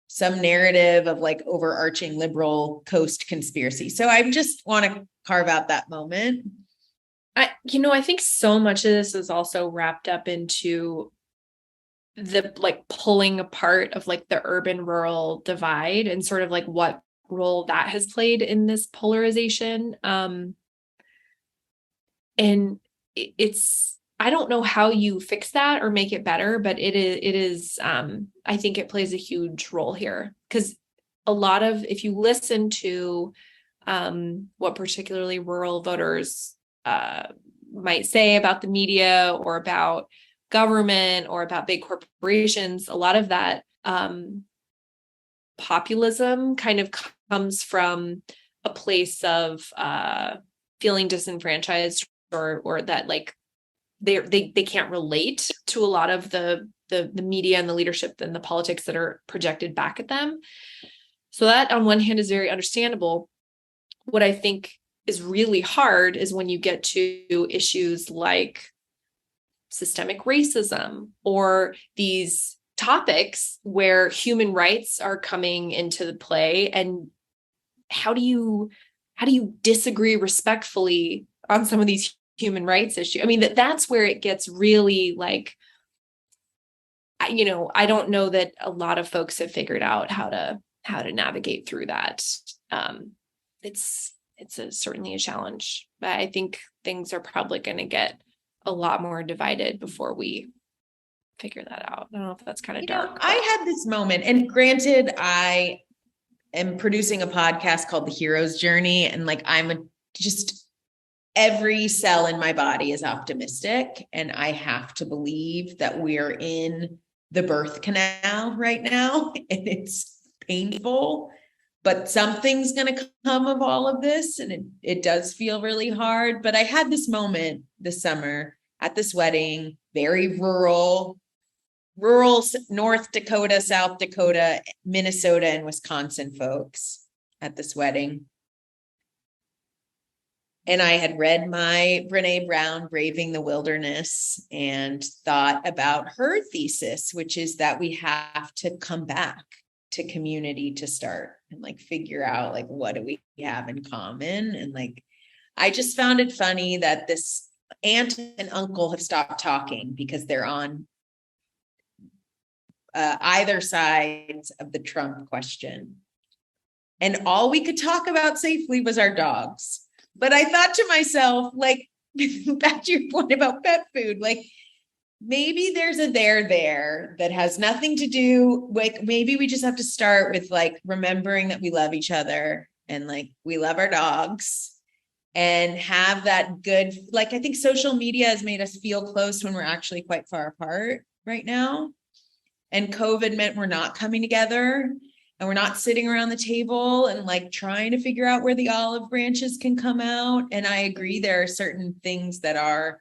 some narrative of like overarching liberal coast conspiracy. So I just want to carve out that moment. I think so much of this is also wrapped up into the like pulling apart of like the urban rural divide and sort of like what role that has played in this polarization. And it's, I don't know how you fix that or make it better, but it is, I think it plays a huge role here because a lot of, if you listen to what particularly rural voters might say about the media or about government or about big corporations, a lot of that populism kind of comes from a place of feeling disenfranchised or that like they can't relate to a lot of the media and the leadership and the politics that are projected back at them. So that on one hand is very understandable. What I think is really hard is when you get to issues like systemic racism or these topics where human rights are coming into the play, and how do you disagree respectfully on some of these human rights issues? I mean, that's where it gets really like, I don't know that a lot of folks have figured out how to navigate through that. It's certainly a challenge, but I think things are probably going to get a lot more divided before we figure that out. I don't know if that's kind of dark. I had this moment, and granted, I am producing a podcast called The Hero's Journey, and like just every cell in my body is optimistic, and I have to believe that we're in the birth canal right now, and it's painful, but something's going to come of all of this, and it does feel really hard. But I had this moment this summer at this wedding, very rural North Dakota, South Dakota, Minnesota, and Wisconsin folks at this wedding. And I had read my Brene Brown, Braving the Wilderness, and thought about her thesis, which is that we have to come back to community to start and like figure out like what do we have in common. And like I just found it funny that this aunt and uncle have stopped talking because they're on either sides of the Trump question. And all we could talk about safely was our dogs. But I thought to myself, like, back to your point about pet food, like maybe there's a there that has nothing to do with, maybe we just have to start with like remembering that we love each other and like we love our dogs and have that good, like I think social media has made us feel close when we're actually quite far apart right now. And COVID meant we're not coming together and we're not sitting around the table and like trying to figure out where the olive branches can come out. And I agree, there are certain things that are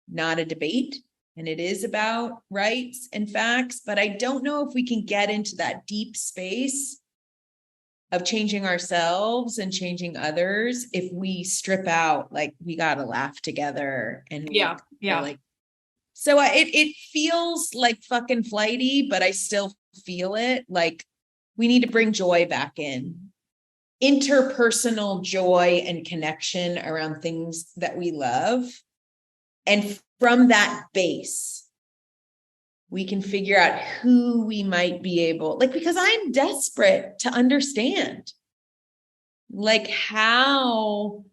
not a debate and it is about rights and facts, but I don't know if we can get into that deep space of changing ourselves and changing others if we strip out, like we got to laugh together and Yeah. like, so it feels like fucking flighty, but I still feel it. Like we need to bring joy back in, interpersonal joy and connection around things that we love. And from that base, we can figure out who we might be able, like, because I'm desperate to understand, like, how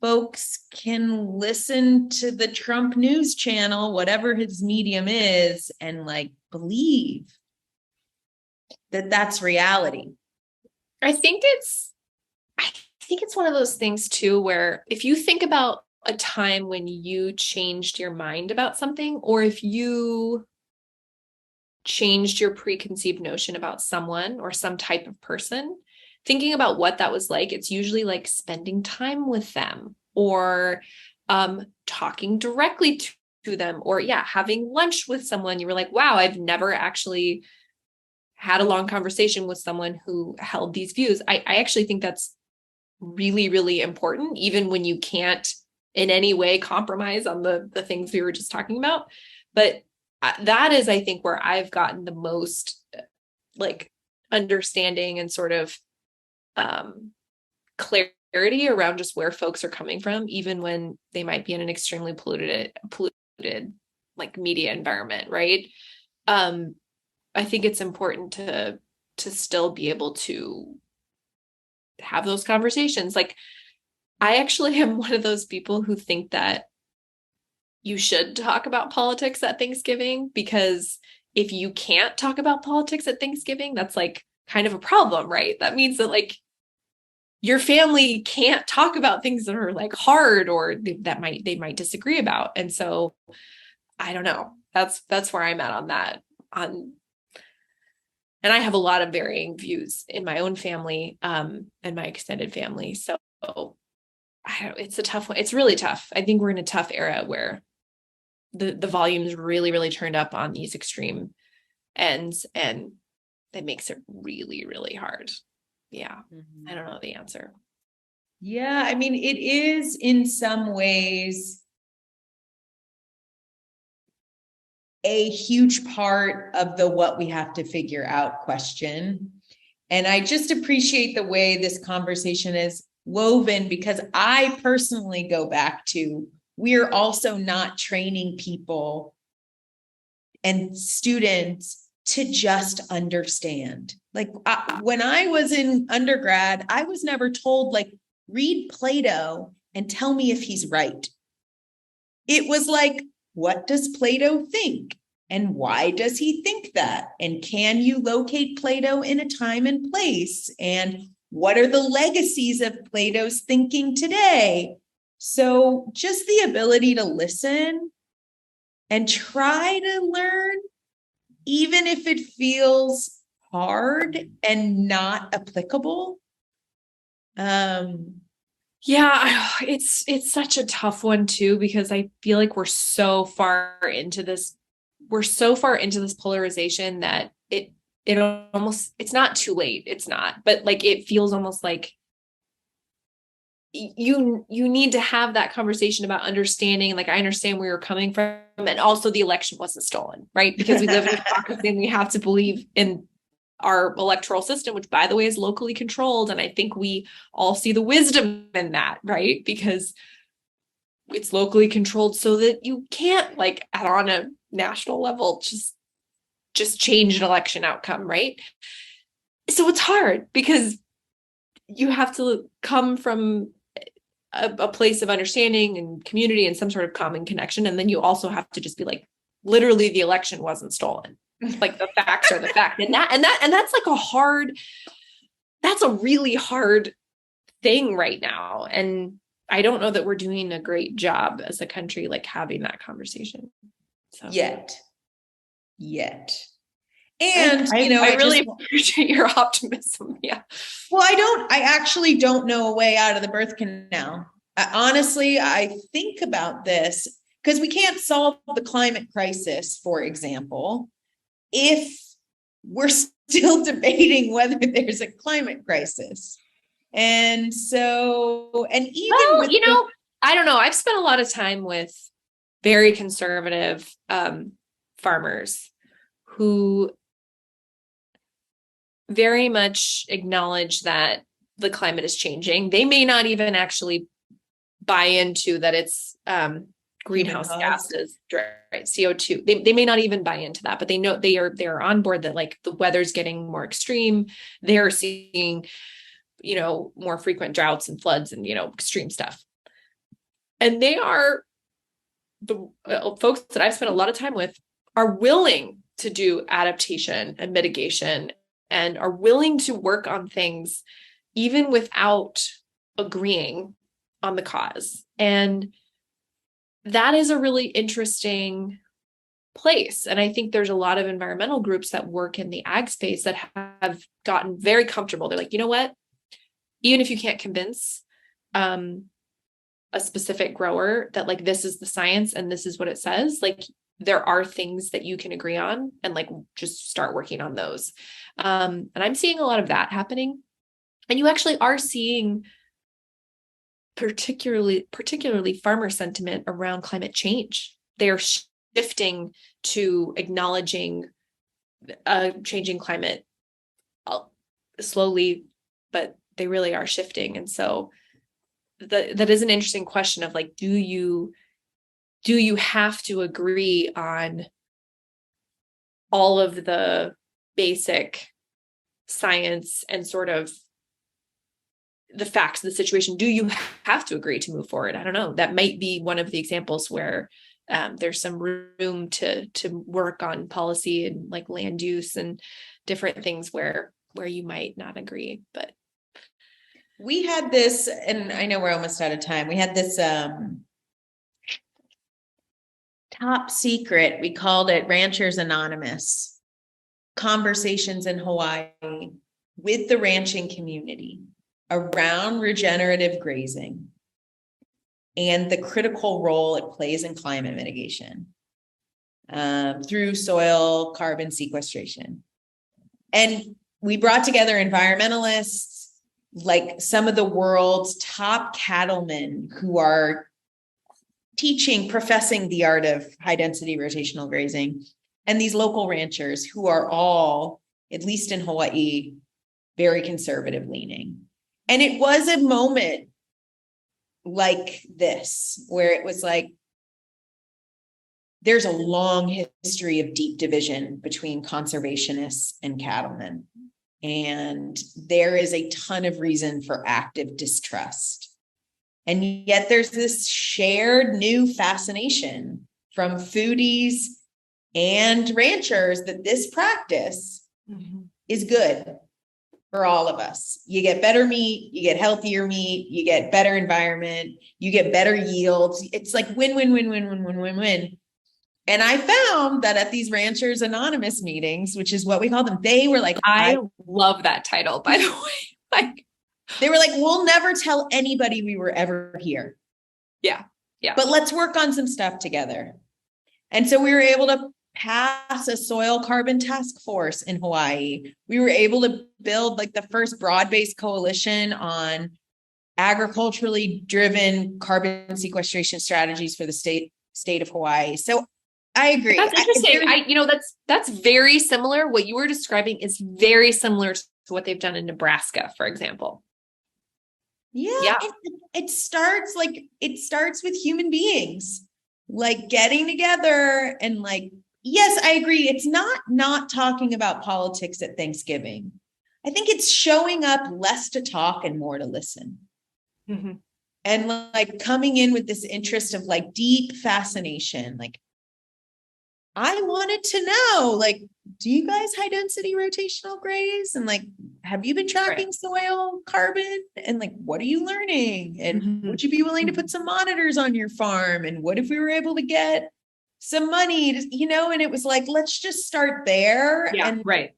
folks can listen to the Trump news channel, whatever his medium is, and like believe that that's reality. I think it's one of those things too, where if you think about a time when you changed your mind about something, or if you changed your preconceived notion about someone or some type of person, thinking about what that was like, it's usually like spending time with them or talking directly to them, or having lunch with someone. You were like, wow, I've never actually had a long conversation with someone who held these views. I actually think that's really, really important, even when you can't in any way compromise on the things we were just talking about. But that is, I think, where I've gotten the most like understanding and sort of clarity around just where folks are coming from, even when they might be in an extremely polluted like media environment, right? I think it's important to still be able to have those conversations. Like, I actually am one of those people who think that you should talk about politics at Thanksgiving, because if you can't talk about politics at Thanksgiving, that's like kind of a problem, right? That means that like your family can't talk about things that are like hard or they might disagree about. And so I don't know. That's where I'm at on that. And I have a lot of varying views in my own family, and my extended family. So it's a tough one. It's really tough. I think we're in a tough era where the volume's really, really turned up on these extreme ends, and that makes it really, really hard. Yeah. Mm-hmm. I don't know the answer. Yeah. I mean, it is in some ways a huge part of the what we have to figure out question. And I just appreciate the way this conversation is woven, because I personally go back to, we're also not training people and students to just understand. Like when I was in undergrad, I was never told, like, read Plato and tell me if he's right. It was like, what does Plato think? And why does he think that? And can you locate Plato in a time and place? And what are the legacies of Plato's thinking today? So just the ability to listen and try to learn, even if it feels hard and not applicable. Yeah, it's such a tough one too, because I feel like we're so far into this polarization that it almost, it's not too late. It's not, but like, it feels almost like you need to have that conversation about understanding. Like, I understand where you're coming from, and also the election wasn't stolen, right? Because we live in a democracy and we have to believe in our electoral system, which by the way is locally controlled. And I think we all see the wisdom in that, right? Because it's locally controlled so that you can't like on a national level just change an election outcome, right? So it's hard because you have to come from a place of understanding and community and some sort of common connection. And then you also have to just be like, literally the election wasn't stolen. Like the facts are the fact. And that's like that's a really hard thing right now. And I don't know that we're doing a great job as a country, like having that conversation. So Yet. And, I really appreciate your optimism. Yeah. Well, I actually don't know a way out of the birth canal. Honestly, I think about this because we can't solve the climate crisis, for example, if we're still debating whether there's a climate crisis. And so, and even I don't know. I've spent a lot of time with very conservative farmers who very much acknowledge that the climate is changing. They may not even actually buy into that it's greenhouse gases, right? CO2. They may not even buy into that, but they know they're on board that like the weather's getting more extreme. They're seeing, more frequent droughts and floods and, extreme stuff. And they are the folks that I've spent a lot of time with are willing to do adaptation and mitigation and are willing to work on things even without agreeing on the cause. And that is a really interesting place. And I think there's a lot of environmental groups that work in the ag space that have gotten very comfortable. They're like, you know what? Even if you can't convince a specific grower that like, this is the science and this is what it says, like there are things that you can agree on and like, just start working on those. And I'm seeing a lot of that happening. And you actually are seeing particularly farmer sentiment around climate change. They are shifting to acknowledging a changing climate slowly, but they really are shifting. And so that is an interesting question of like, do you have to agree on all of the basic science and sort of the facts of the situation? Do you have to agree to move forward? I don't know. That might be one of the examples where there's some room to work on policy and like land use and different things where you might not agree. But we had this, and I know we're almost out of time. We had this top secret, we called it Ranchers Anonymous, conversations in Hawaii with the ranching community around regenerative grazing and the critical role it plays in climate mitigation through soil carbon sequestration. And we brought together environmentalists, like some of the world's top cattlemen who are professing the art of high density rotational grazing, and these local ranchers who are all, at least in Hawaii, very conservative leaning. And it was a moment like this, where it was like, there's a long history of deep division between conservationists and cattlemen. And there is a ton of reason for active distrust. And yet there's this shared new fascination from foodies and ranchers that this practice is good for all of us. You get better meat, you get healthier meat, you get better environment, you get better yields. It's like win, win, win, win, win, win, win, win. And I found that at these Ranchers Anonymous meetings, which is what we call them, they were like, I love that title, by the way. Like, they were like, we'll never tell anybody we were ever here. Yeah. But let's work on some stuff together. And so we were able to pass a soil carbon task force in Hawaii. We were able to build like the first broad-based coalition on agriculturally driven carbon sequestration strategies for the state of Hawaii. So I agree. That's interesting. That's very similar. What you were describing is very similar to what they've done in Nebraska, for example. Yeah. It starts with human beings, like getting together and like, yes, I agree. It's not talking about politics at Thanksgiving. I think it's showing up less to talk and more to listen. Mm-hmm. And like coming in with this interest of like deep fascination. Like, I wanted to know, like, do you guys high density rotational graze? And like, have you been tracking soil carbon? And like, what are you learning? And would you be willing to put some monitors on your farm? And what if we were able to get some money to, and it was like, let's just start there. Yeah. And right.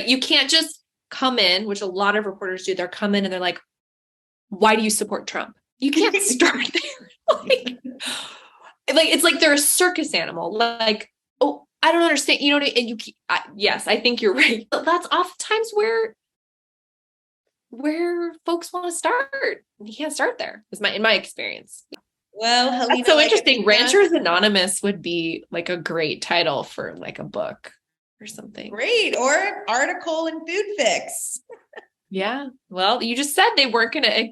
You can't just come in, which a lot of reporters do. They're come in and they're like, why do you support Trump? You can't start there. like it's like they're a circus animal. Like, oh, I don't understand. And yes, I think you're right. But that's oftentimes where folks want to start. You can't start there. In my experience. Well, Helena, that's so interesting. Ranchers Anonymous would be like a great title for like a book or something. Great, or an article in Food Fix. Yeah. Well, you just said they weren't going to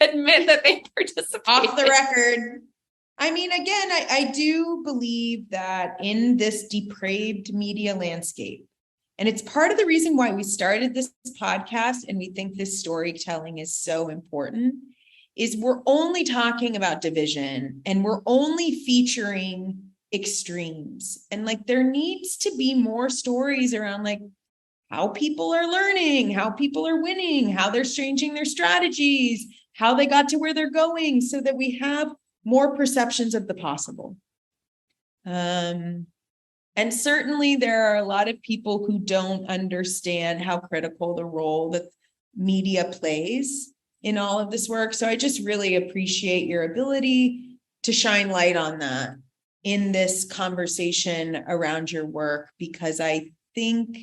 admit that they participated. Off the record. I mean, again, I do believe that in this depraved media landscape, and it's part of the reason why we started this podcast and we think this storytelling is so important, is we're only talking about division and we're only featuring extremes. And like, there needs to be more stories around like how people are learning, how people are winning, how they're changing their strategies, how they got to where they're going, so that we have more perceptions of the possible. And certainly there are a lot of people who don't understand how critical the role that media plays in all of this work. So I just really appreciate your ability to shine light on that in this conversation around your work, because I think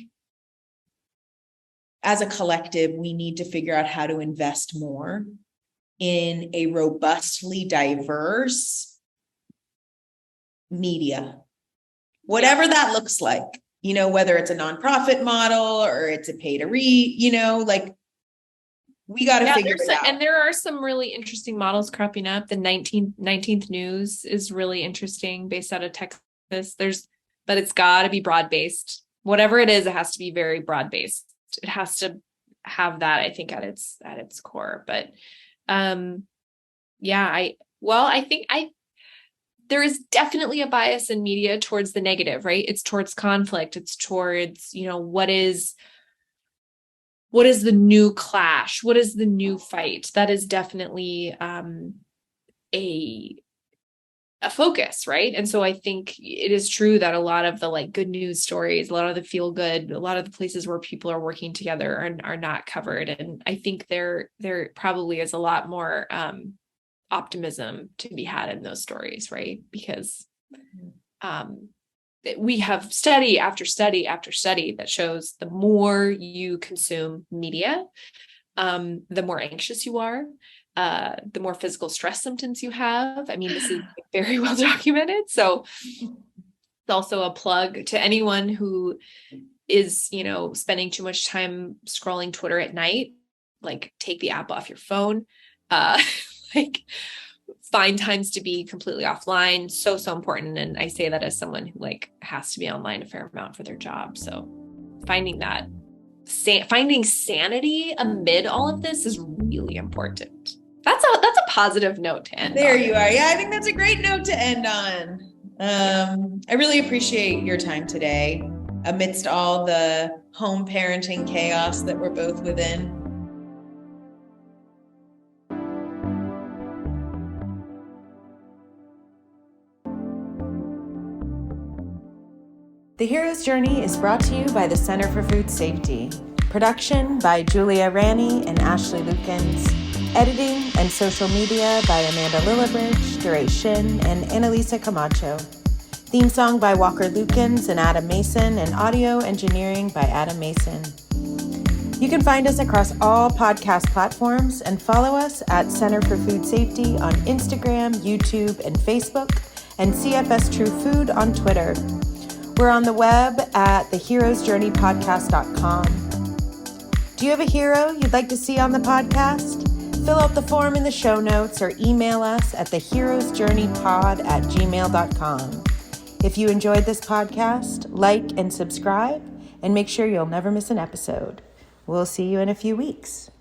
as a collective, we need to figure out how to invest more in a robustly diverse media, whatever that looks like, whether it's a nonprofit model or it's a pay to read, like we got to figure it out. And there are some really interesting models cropping up. The 19th News is really interesting, based out of Texas. But it's got to be broad-based. Whatever it is, it has to be very broad-based. It has to have that, I think, at its core. But I think there is definitely a bias in media towards the negative, right? It's towards conflict. It's towards, what is the new clash? What is the new fight? That is definitely a focus, right? And so I think it is true that a lot of the like good news stories, a lot of the feel good, a lot of the places where people are working together are not covered. And I think there probably is a lot more optimism to be had in those stories, right? Because we have study after study after study that shows the more you consume media, the more anxious you are, the more physical stress symptoms you have. I mean, this is very well documented. So it's also a plug to anyone who is, spending too much time scrolling Twitter at night. Like, take the app off your phone. Find times to be completely offline. So important. And I say that as someone who has to be online a fair amount for their job. So finding sanity amid all of this is really important. That's a positive note to end there on. You are. Yeah, I think that's a great note to end on. I really appreciate your time today amidst all the home parenting chaos that we're both within. The Hero's Journey is brought to you by the Center for Food Safety. Production by Julia Ranney and Ashley Lukens. Editing and social media by Amanda Lillibridge, Duray Shin, and Annalisa Camacho. Theme song by Walker Lukens and Adam Mason, and audio engineering by Adam Mason. You can find us across all podcast platforms and follow us at Center for Food Safety on Instagram, YouTube, and Facebook, and CFS True Food on Twitter. We're on the web at theheroesjourneypodcast.com. Do you have a hero you'd like to see on the podcast? Fill out the form in the show notes or email us at theheroesjourneypod@gmail.com. If you enjoyed this podcast, like and subscribe, and make sure you'll never miss an episode. We'll see you in a few weeks.